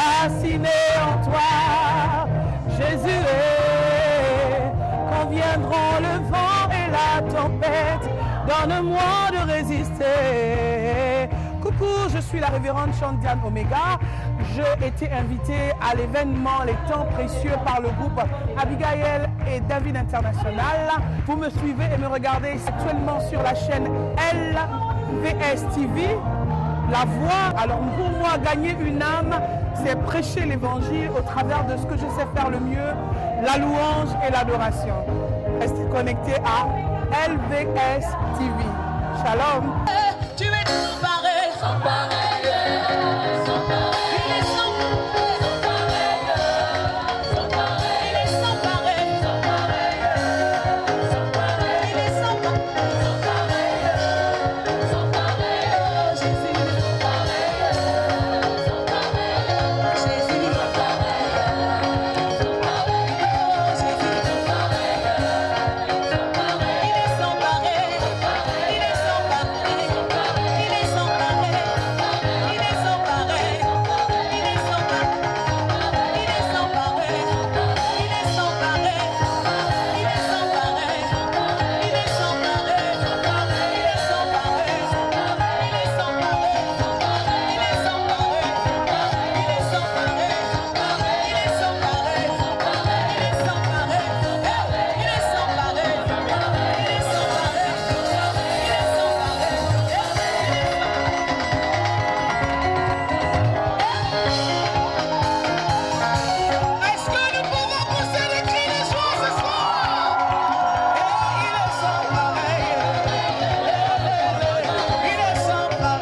enraciné en toi, Jésus est. Quand viendront le vent et la tempête, donne-moi de résister. Coucou, je suis la révérende Chandiane Omega. J'ai été invitée à l'événement Les Temps Précieux par le groupe Abigail et David International. Vous me suivez et me regardez actuellement sur la chaîne LVS TV, La Voix. Alors pour moi, gagner une âme, c'est prêcher l'évangile au travers de ce que je sais faire le mieux, la louange et l'adoration. Restez connectés à LVS TV. Shalom. Tu es tout pareil, sans pareil, sans pareil. Il est sans pareil, sans pareil. Il est sans pareil, sans pareil, sans pareil. Il est sans pareil, sans pareil. Jésus, sans pareil, sans pareil. Jésus, sans pareil, sans pareil. Jésus, sans pareil, sans pareil. Il est sans pareil, il est sans pareil. Il est sans pareil, il est sans pareil, il est sans pareil, il est sans pareil, il est sans pareil, il est sans pareil, il est sans pareil, il est sans pareil, il est sans pareil, il est sans pareil, il est sans pareil, il est sans pareil, il est sans pareil, il est sans pareil, il est sans pareil, il est sans Est-ce que nous pouvons pousser des cris de joie ce soir? Il est sans pareil, il est sans pareil,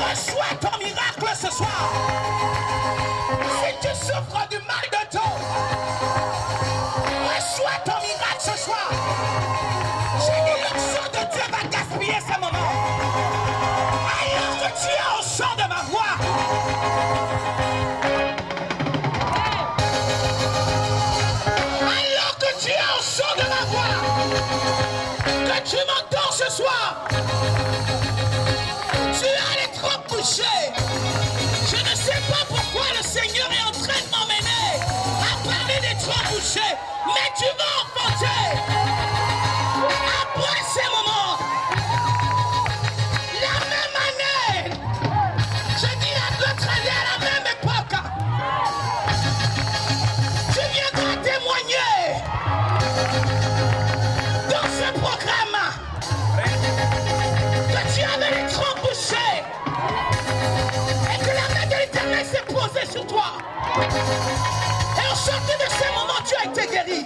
reçois ton miracle ce soir. Si tu souffres du mal de dos, reçois ton miracle ce soir. J'ai dit l'onction de Dieu va gaspiller ce moment. Alors que tu es au son de ma voix, alors que tu es au son de ma voix, que tu m'entends ce soir, tu as les trop couchés. Je ne sais pas pourquoi le Seigneur est en train de m'emmener à parler des trop couchés, mais tu vas remonter. Après ces moments, la même année, je dis à d'autres années à la même époque, tu viendras témoigner dans ce programme que tu avais les trop couchés et que la main de l'Éternel s'est posée sur toi. Et au sortir de ces moments, tu as été guéri.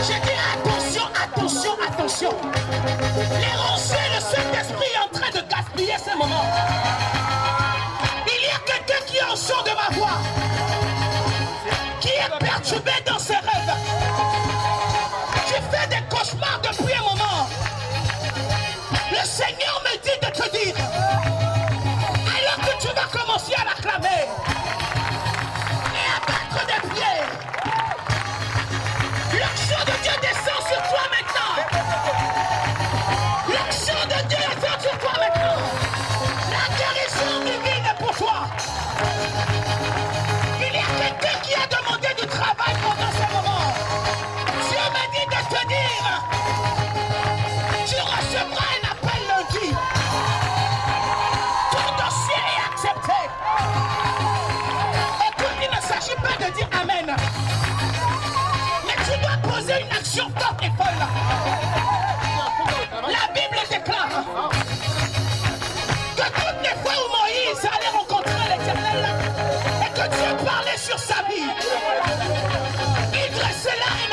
J'ai dit attention, attention, attention. Les roncées, le Saint-Esprit est en train de gaspiller ces moments. Il y a quelqu'un qui est au son de ma voix, qui est perturbé dans ses rêves. Tu fais des cauchemars depuis un moment. Le Seigneur me dit de te dire,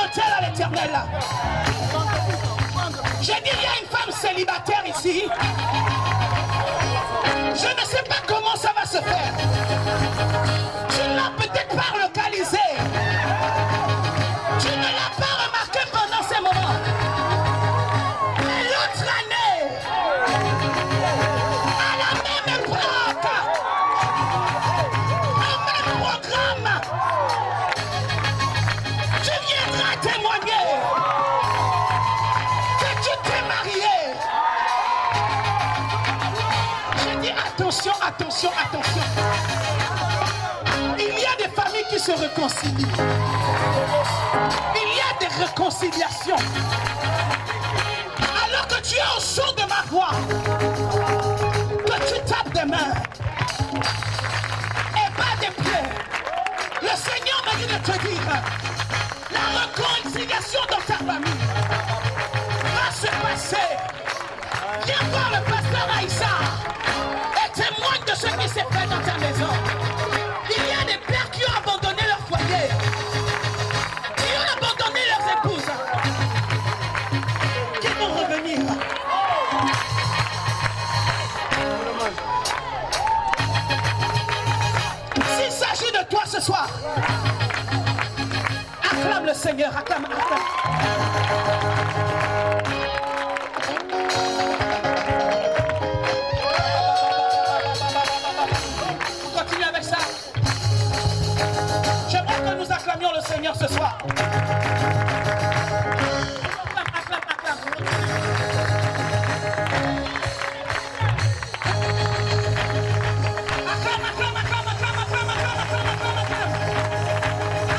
l'autel à l'Éternel là. J'ai dit, il y a une femme célibataire ici. Je ne sais pas comment ça va se faire. Tu ne l'as peut-être pas localisé. Tu ne l'as pas remarqué pendant ces moments. Mais l'autre année, à la même époque, au même programme, tu viendras témoigner que tu t'es marié. J'ai dit attention, attention, attention. Il y a des familles qui se réconcilient. Il y a des réconciliations. Alors que tu es au son de ma voix, que tu tapes des mains et pas des pieds, le Seigneur m'a dit de te dire, la réconciliation dans ta famille va se passer. Viens voir le pasteur Aïssa et témoigne de ce qui s'est fait dans ta maison. Il y a des pères qui ont abandonné leur foyer, qui ont abandonné leurs épouses, qui vont revenir. S'il s'agit de toi ce soir, acclame le Seigneur, acclame, acclame. Continue avec ça. J'aimerais que nous acclamions le Seigneur ce soir. Acclame, acclame, acclame. Acclame, acclame, acclame, acclame, acclame, acclame, acclame, acclame, acclame.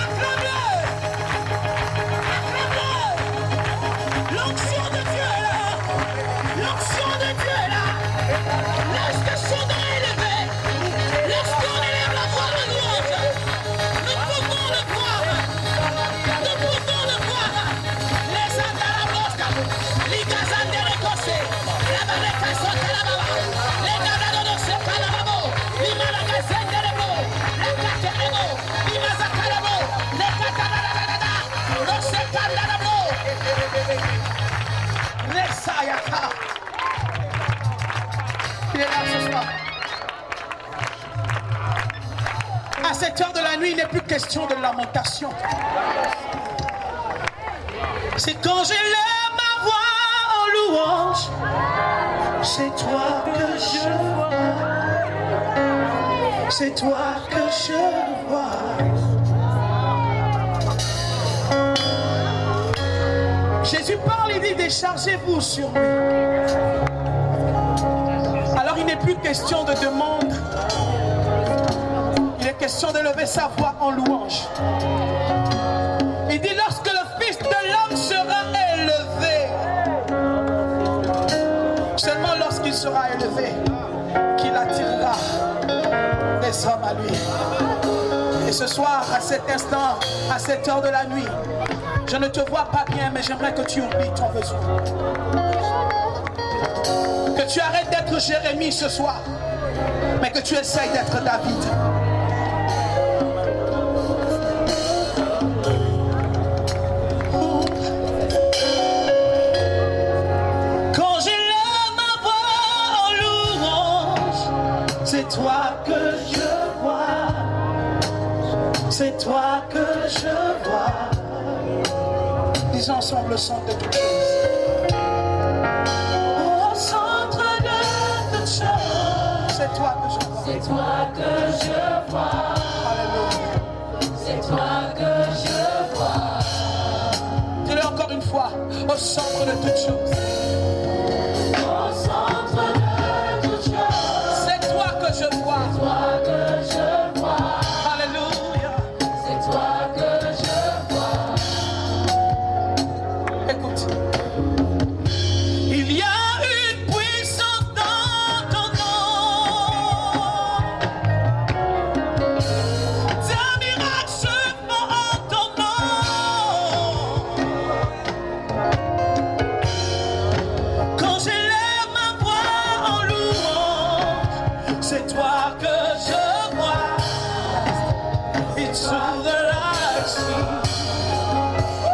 Acclame-le. Acclame-le. L'onction de Dieu est là. L'onction de Dieu est là. Laisse que son nom est élevé. Lorsqu'on élève la voix de louange, nous pouvons le voir. Nous pouvons le voir. Les Andarabosca, les Gazanderekose, la Bareka Sotalababa, les Gadadodos Kalababo, les Malagazenderebo, les Katerebo, les Mazakalabo, les Katadadadada, los Sekandadabo, les Sayaka. Il est là ce soir. À cette heure de la nuit, il n'est plus question de lamentation. C'est quand j'élève ma voix en louange, c'est toi que je vois. C'est toi que je vois. Jésus parle, il dit déchargez-vous sur lui. Alors il n'est plus question de demande. Il est question de lever sa voix en louange. Il dit lorsque le Fils de l'homme sera élevé, seulement lorsqu'il sera élevé, qu'il attirera les hommes à lui. Et ce soir, à cet instant, à cette heure de la nuit, je ne te vois pas bien, mais j'aimerais que tu oublies ton besoin. Que tu arrêtes d'être Jérémie ce soir, mais que tu essayes d'être David. Quand j'élève ma voix en louange, c'est toi que je vois. C'est toi que je vois. Disons ensemble le centre de toutes choses. Au centre de toutes choses, c'est toi que je vois. C'est toi que je vois. Alléluia. C'est toi que je vois. Dis-le encore une fois. Au centre de toutes choses. Au centre de toutes choses. C'est toi que je vois. C'est toi que je vois. Alléluia. C'est toi que je vois. Écoute. Il y a une puissance dans ton nom. Des miracles se font en ton nom. Quand j'élève ma voix en louange, c'est toi que je vois. It's all that I see.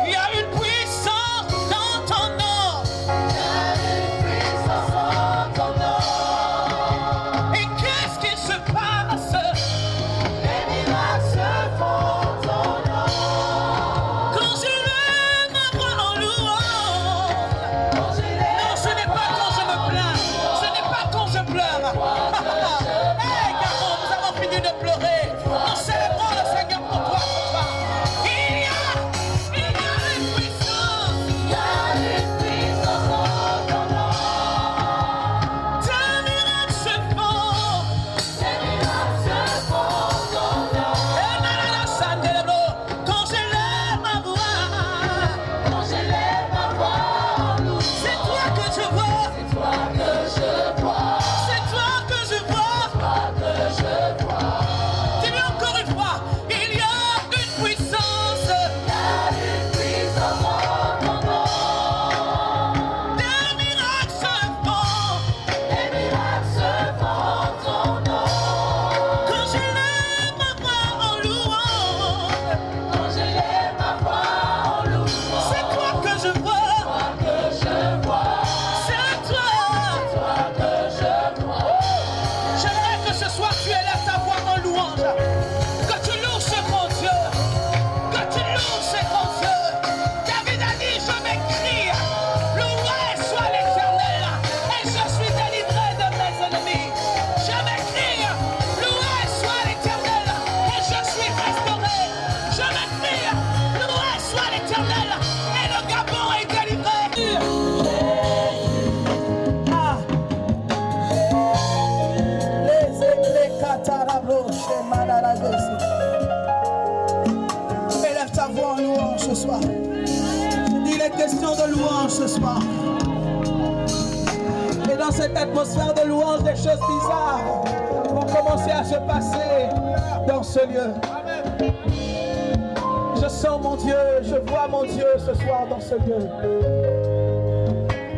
Il y a Hey, garçons, nous avons fini de pleurer. Nous célébrons le Seigneur pour toi ce soir. Il y a une puissance. Il y a une puissance en ton nom. Tes miracles se font. Tes miracles se font en ton nom. Et nanana, ça délèbre. Quand je lève ma voix. Quand je lève ma voix. C'est toi que je vois. C'est toi que je vois. C'est toi que je vois. Dis-le encore une fois. Il y a une puissance. Il y a une puissance en ton nom. Des miracles se font. Des miracles se font en ton nom. Quand je lève ma voix en louange. Quand je lève ma voix en louange. C'est toi que je vois. C'est toi. J'aimerais que ce soir tu élèves ta voix en louange. Que tu loues ce grand Dieu. Que tu loues ce grand Dieu. David a dit, je vais crier. Loué soit l'Éternel. Et je suis délivré de mes ennemis. Je vais crier. Loué soit l'Éternel. Et je suis restauré. Je vais crier. Loué soit l'Éternel. Et le Gabon est délivré. Ah. Élève ta voix en louange ce soir. Il est question de louange ce soir. Et dans cette atmosphère de louange, des choses bizarres vont commencer à se passer dans ce lieu. Je sens mon Dieu, je vois mon Dieu ce soir dans ce lieu.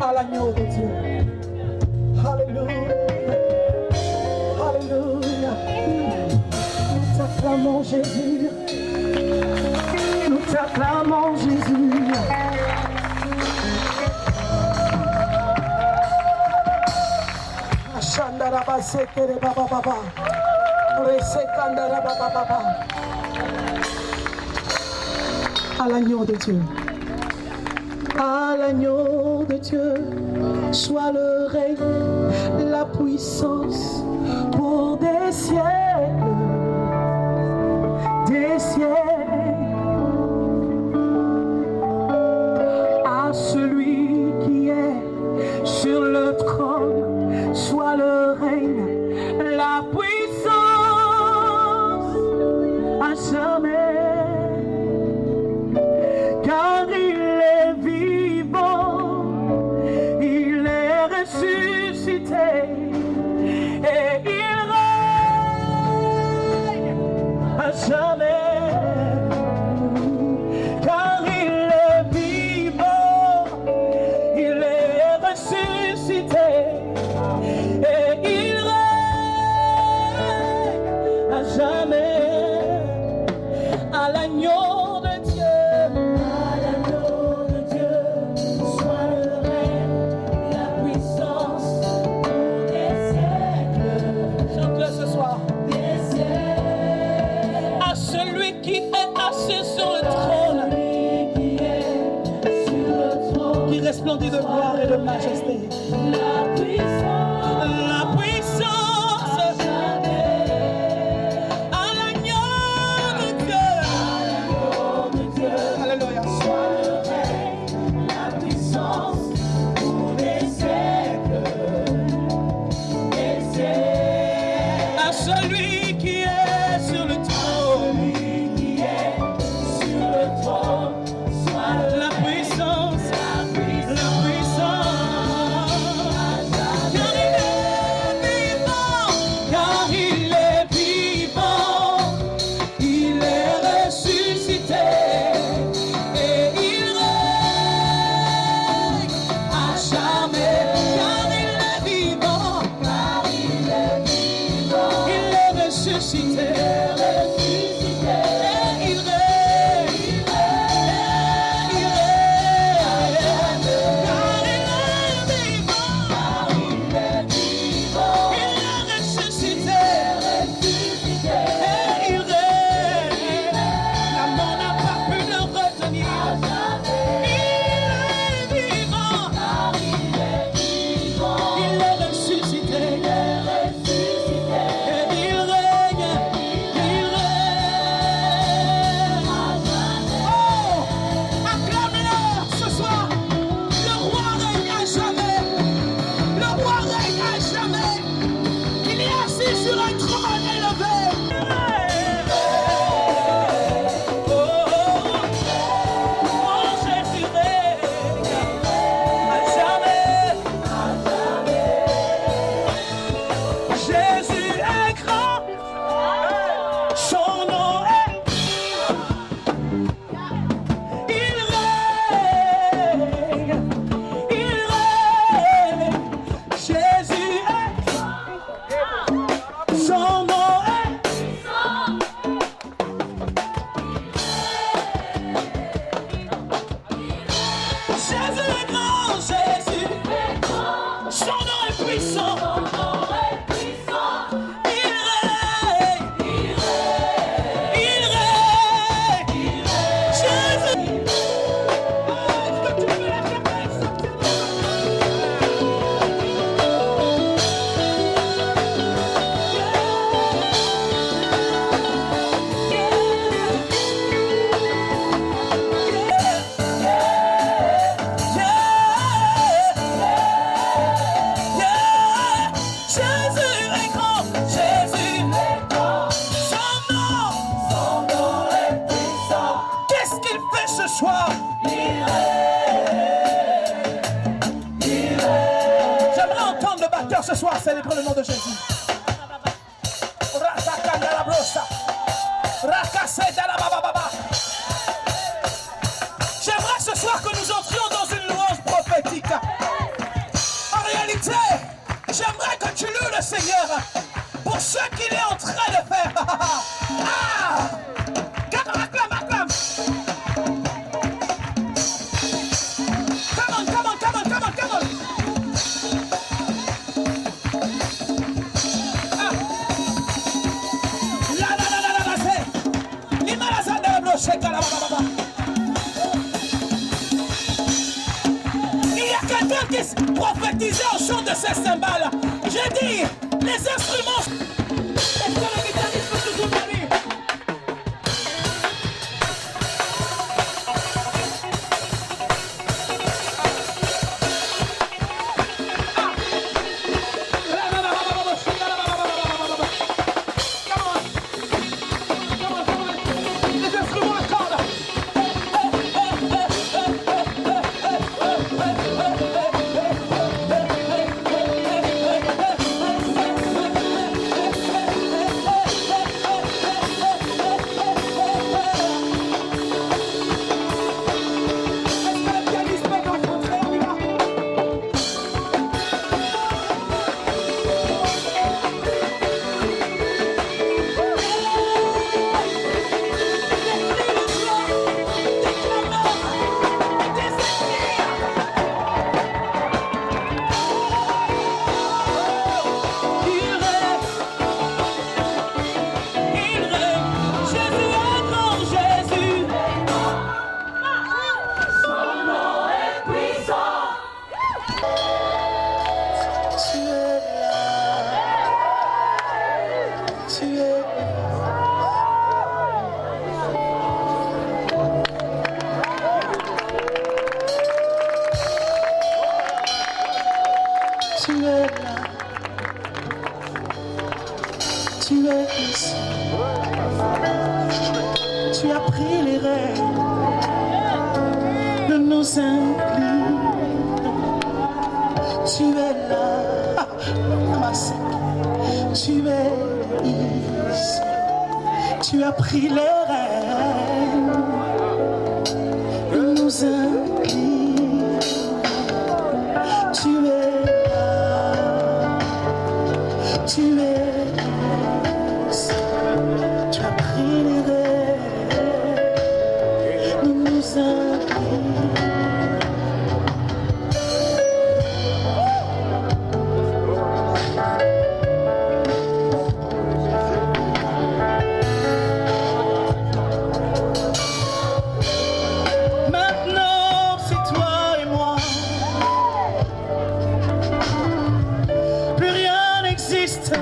À l'agneau de Dieu. Alléluia. Alléluia. Nous t'acclamons Jésus. Nous t'acclamons Jésus. Ashandaraba sekere baba baba. Resekandara baba baba. À l'agneau de Dieu. À l'agneau de Dieu, soit le règne, la puissance pour des siècles, des siècles. À celui qui est sur le trône, soit le règne, la puissance à jamais. Car il est vivant, il est ressuscité et il règne à jamais. Car il est vivant, il est ressuscité et il règne à jamais. À l'agneau de Dieu. Sur le trône, qui resplendit de gloire et de majesté. La puissance à l'agneau de Dieu. Alléluia. La puissance pour les siècles, à celui qui est sur le trône. La puissance, car il est vivant, il est ressuscité et il règne à jamais. Car il est vivant, il est ressuscité. Il est ressuscité. soir. J'aimerais entendre le batteur ce soir célébrer le nom de Jésus. J'aimerais ce soir que nous entrions dans une louange prophétique. En réalité, j'aimerais que tu loues le Seigneur pour ce qu'il est en train de faire. Ah! Acclame, acclame. Come on, come on, come on, come on, come on. Ah. La la la la la la, c'est l'Imalazada la blochette, la la la la. Il y a quelqu'un qui prophétisait au chant de ces cymbales. J'ai dit, les instruments. Est-ce que le guitariste peut toujours venir? Tu es ici. Tu as pris les rênes de nos inclines. Tu es là. Tu es ici. Tu as pris les rênes de nos inclines. Tu es là. Tu es ici. Tu as pris les rênes de nos inclines. Maintenant, c'est toi et moi. Plus rien n'existe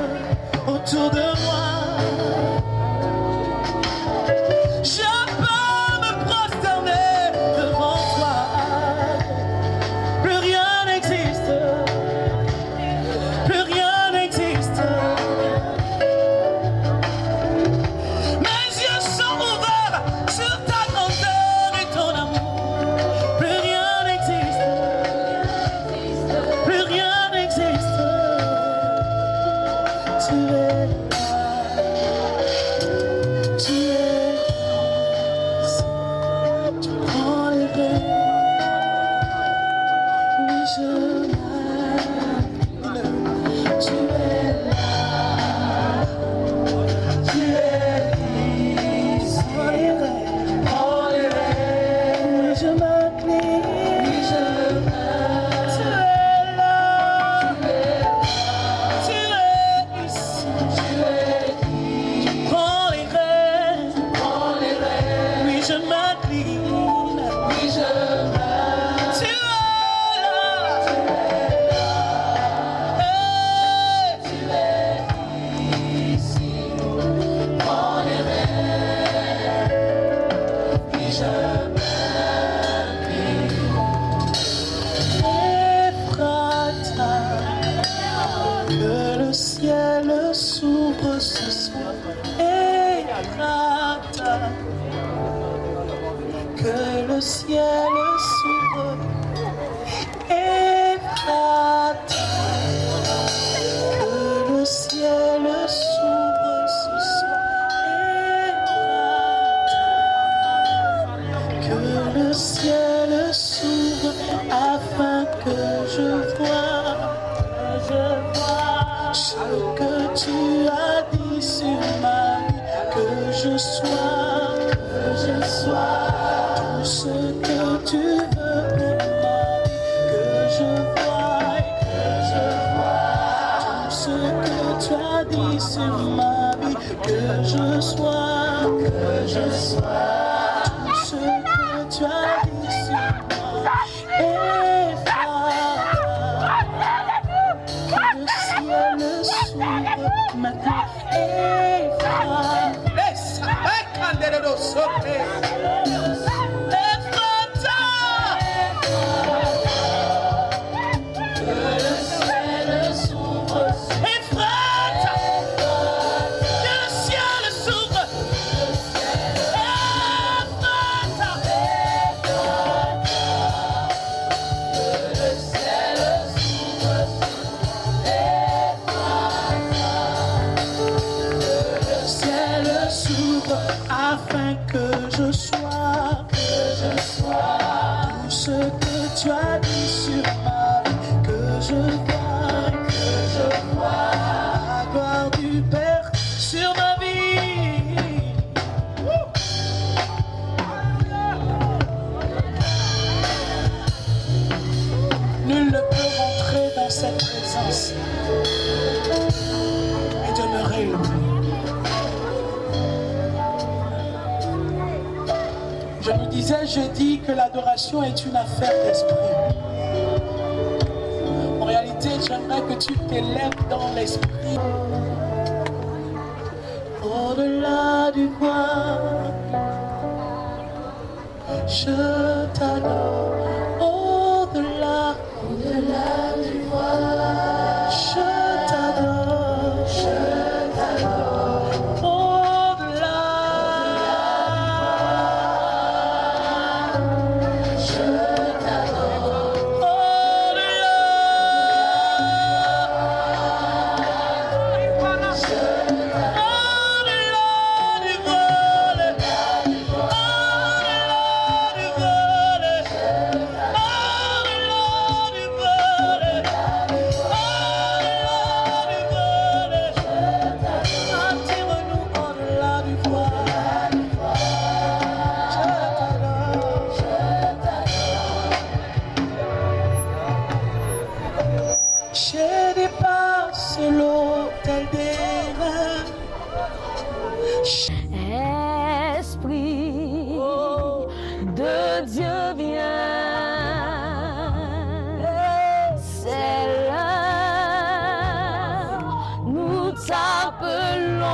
autour de moi. Je peux me prosterner devant toi. Plus rien n'existe. Plus rien n'existe. Mes yeux sont ouverts sur ta grandeur et ton amour. Plus rien n'existe. Plus rien n'existe. Tu es là. Tu es ici. Tu prends les rênes. Oui, je m'aime. Tu es là. Tu es ici. Prends les rênes. Prends les rênes. Oui, je m'incline. Oui, je m'aime. Tu es là. Tu es ici. Tu es ici. Prends les rênes. Prends les rênes. Oui, je m'incline. Oui, je m'aime. Tu es là. Tu es ici. Prends les rênes. Oui, je m'incline. Ephrata, que le ciel s'ouvre ce soir. Ephrata, que le ciel s'ouvre et flatte. Que le ciel s'ouvre ce soir et flatte. Que le ciel s'ouvre afin que je vois ce que tu as dit sur ma vie, que je sois tout ce que tu veux pour ma vie, que je vois tout ce que tu as dit sur ma vie, que je sois tout ce que tu as dit sur moi. Et que le ciel s'ouvre maintenant et afin que je sois tout ce que tu as dit sur ma vie, que je vois la gloire du Père sur ma vie. Nul ne peut rentrer dans cette présence et demeurer loin. Je nous disais jeudi que l'adoration est une affaire d'esprit. En réalité, j'aimerais que tu t'élèves dans l'esprit. Au-delà du voile, je t'adore. Au-delà du voile, je t'adore. J'ai dépassé l'autel des reins. Esprit de Dieu viens, c'est l'heure, nous t'appelons.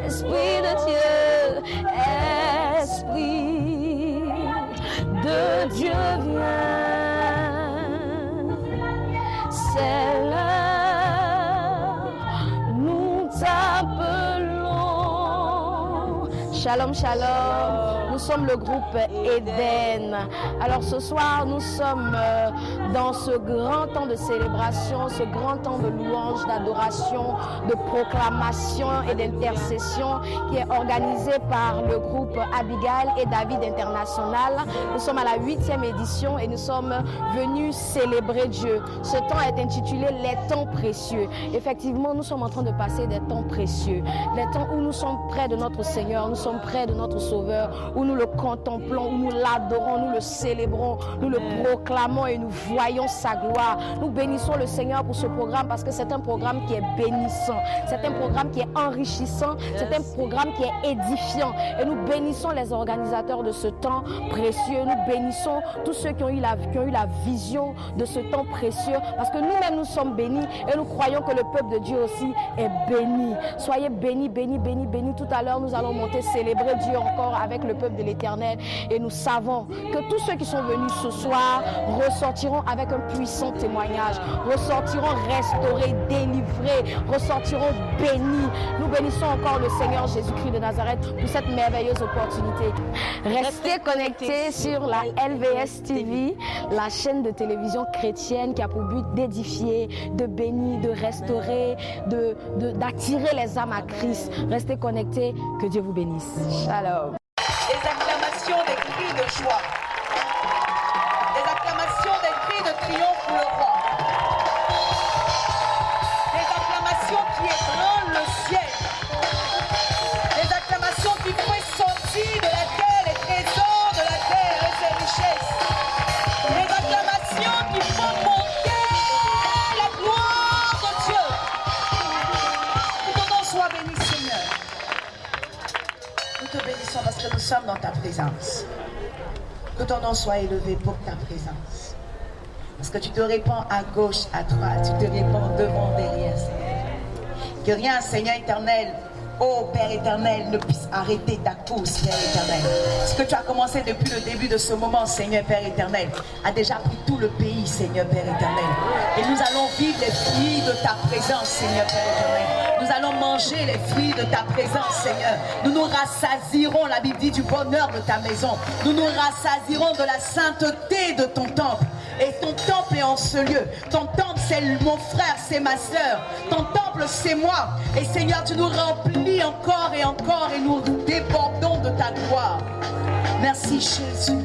Esprit de Dieu, Esprit de Dieu viens. C'est l'heure, nous t'appelons. Shalom, shalom. Nous sommes le groupe Eden. Alors ce soir, nous sommes dans ce grand temps de célébration, ce grand temps de louange, d'adoration, de proclamation et d'intercession qui est organisé par le groupe Abigail et David International. Nous sommes à la 8e édition et nous sommes venus célébrer Dieu. Ce temps est intitulé Les temps précieux. Effectivement, nous sommes en train de passer des temps précieux. Les temps où nous sommes près de notre Seigneur, nous sommes près de notre Sauveur, où nous le contemplons, où nous l'adorons, nous le célébrons, nous le proclamons et nous voyons sa gloire. Nous bénissons le Seigneur pour ce programme parce que c'est un programme qui est bénissant, c'est un programme qui est enrichissant, c'est un programme qui est édifiant. Et nous bénissons les organisateurs de ce temps précieux, nous bénissons tous ceux qui ont eu la vision de ce temps précieux parce que nous-mêmes nous sommes bénis et nous croyons que le peuple de Dieu aussi est béni. Soyez bénis, bénis, bénis, bénis. Tout à l'heure, nous allons monter célébrer Dieu encore avec le peuple de l'Éternel et nous savons que tous ceux qui sont venus ce soir ressortiront avec un puissant témoignage, ressortiront restaurés, délivrés, restaurés, ressortiront bénis. Nous bénissons encore le Seigneur Jésus-Christ de Nazareth pour cette merveilleuse opportunité. Restez connectés sur la LVS TV, la chaîne de télévision chrétienne qui a pour but d'édifier, de bénir, de restaurer, d'attirer les âmes à Christ. Restez connectés, que Dieu vous bénisse. Shalom. Des acclamations, des cris de joie. Des acclamations, des cris de triomphe pour le roi. Des acclamations qui ébranlent le ciel. Des acclamations qui font sortir de la terre les trésors de la terre et ses richesses. Des acclamations qui font monter la gloire de Dieu. Que ton nom soit béni, Seigneur. Nous te bénissons parce que nous sommes dans ta présence. Que ton nom soit élevé pour ta présence. Parce que tu te répands à gauche, à droite, tu te répands devant, derrière, Seigneur. Que rien, Seigneur éternel, ô Père éternel, ne puisse arrêter ta course, Père éternel. Ce que tu as commencé depuis le début de ce moment, Seigneur Père éternel, a déjà pris tout le pays, Seigneur Père éternel. Et nous allons vivre les fruits de ta présence, Seigneur Père éternel. Nous allons manger les fruits de ta présence, Seigneur. Nous nous rassasierons, la Bible dit, du bonheur de ta maison. Nous nous rassasierons de la sainteté de ton temple. Et ton temple est en ce lieu. Ton temple, c'est mon frère, c'est ma soeur. Ton temple, c'est moi. Et Seigneur, tu nous remplis encore et nous débordons de ta gloire. Merci Jésus.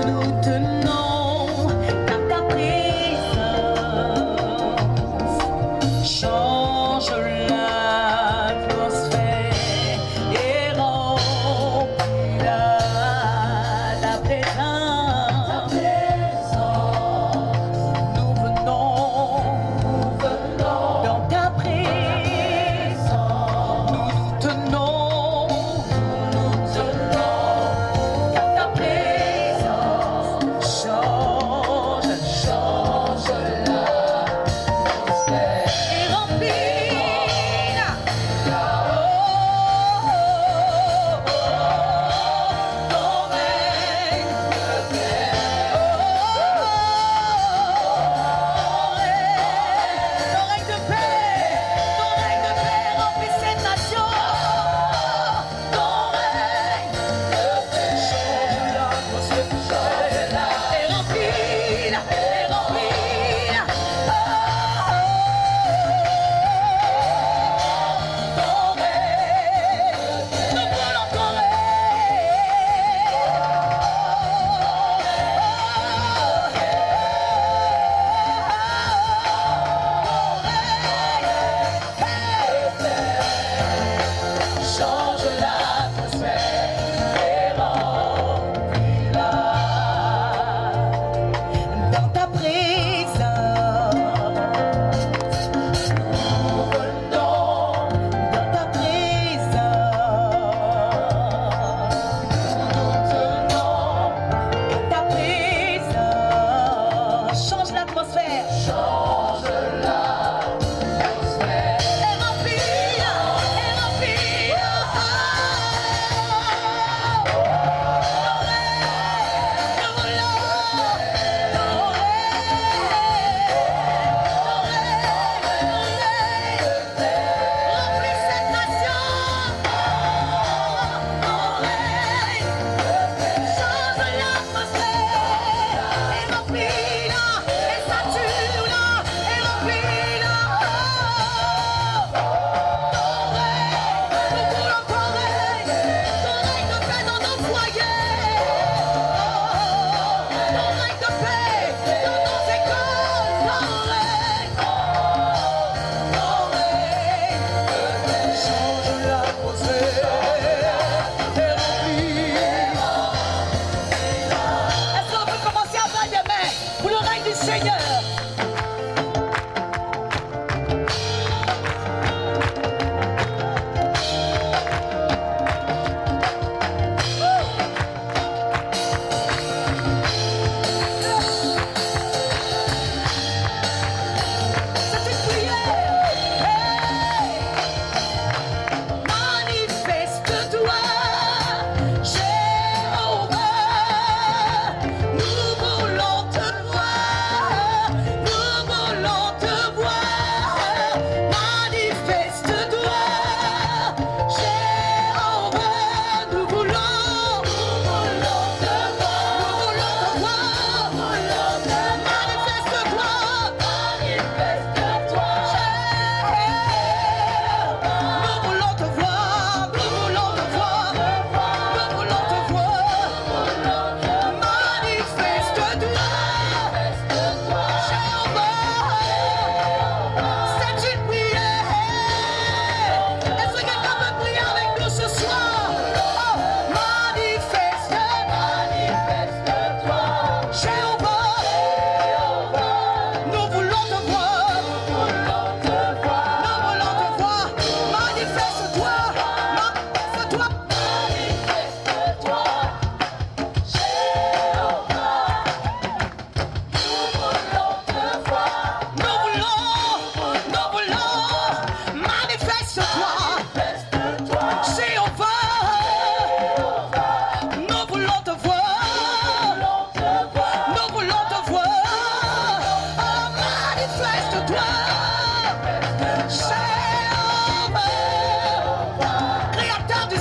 Nous tenons, car ta présence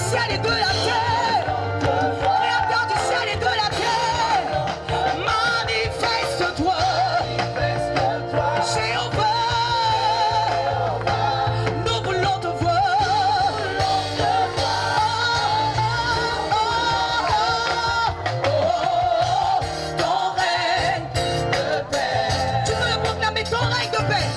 ciel et de la terre, créateur du ciel et de la terre, manifeste-toi, Jéhovah, nous voulons te voir, ton règne de paix, tu peux le proclamer, ton règne de paix.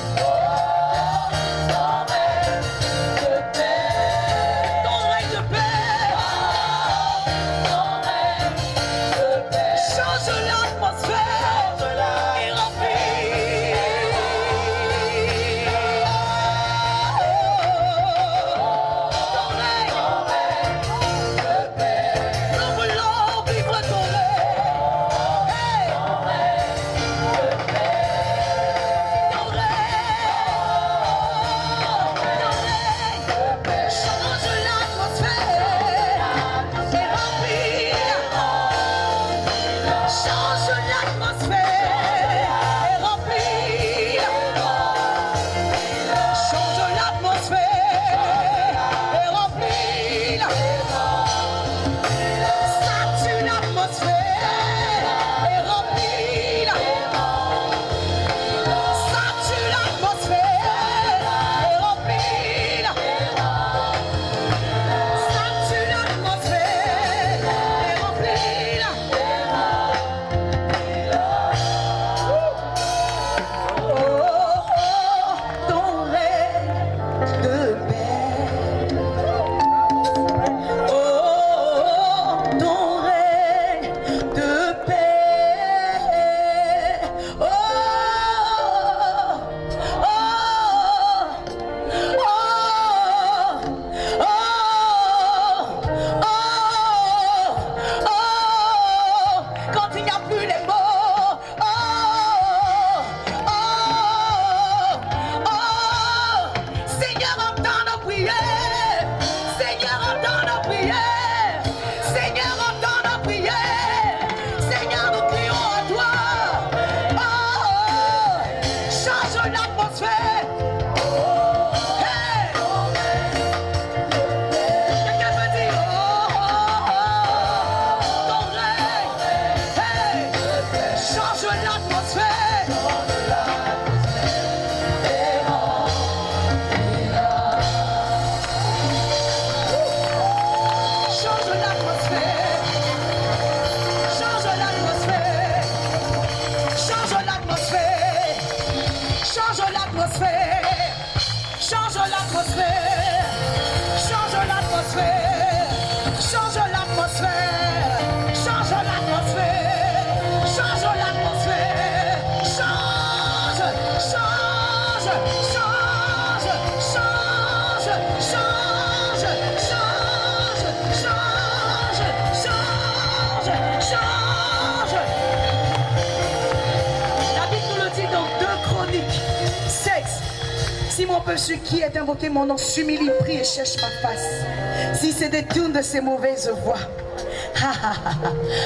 Celui qui est invoqué mon nom s'humilie, prie et cherche ma face. Si se détourne de ses mauvaises voies,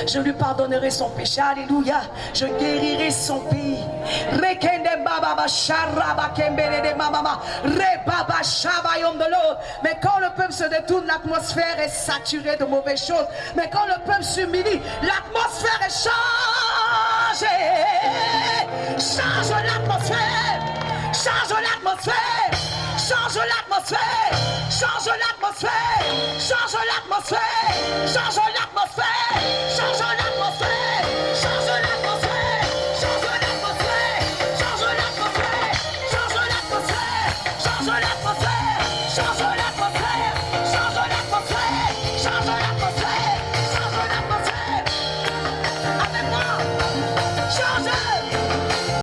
je lui pardonnerai son péché. Alléluia. Je guérirai son pays. Mais quand le peuple se détourne, l'atmosphère est saturée de mauvaises choses. Mais quand le peuple s'humilie, l'atmosphère est changée. Change l'atmosphère. Change l'atmosphère. Change l'atmosphère. Change l'atmosphère. Change l'atmosphère. Change l'atmosphère.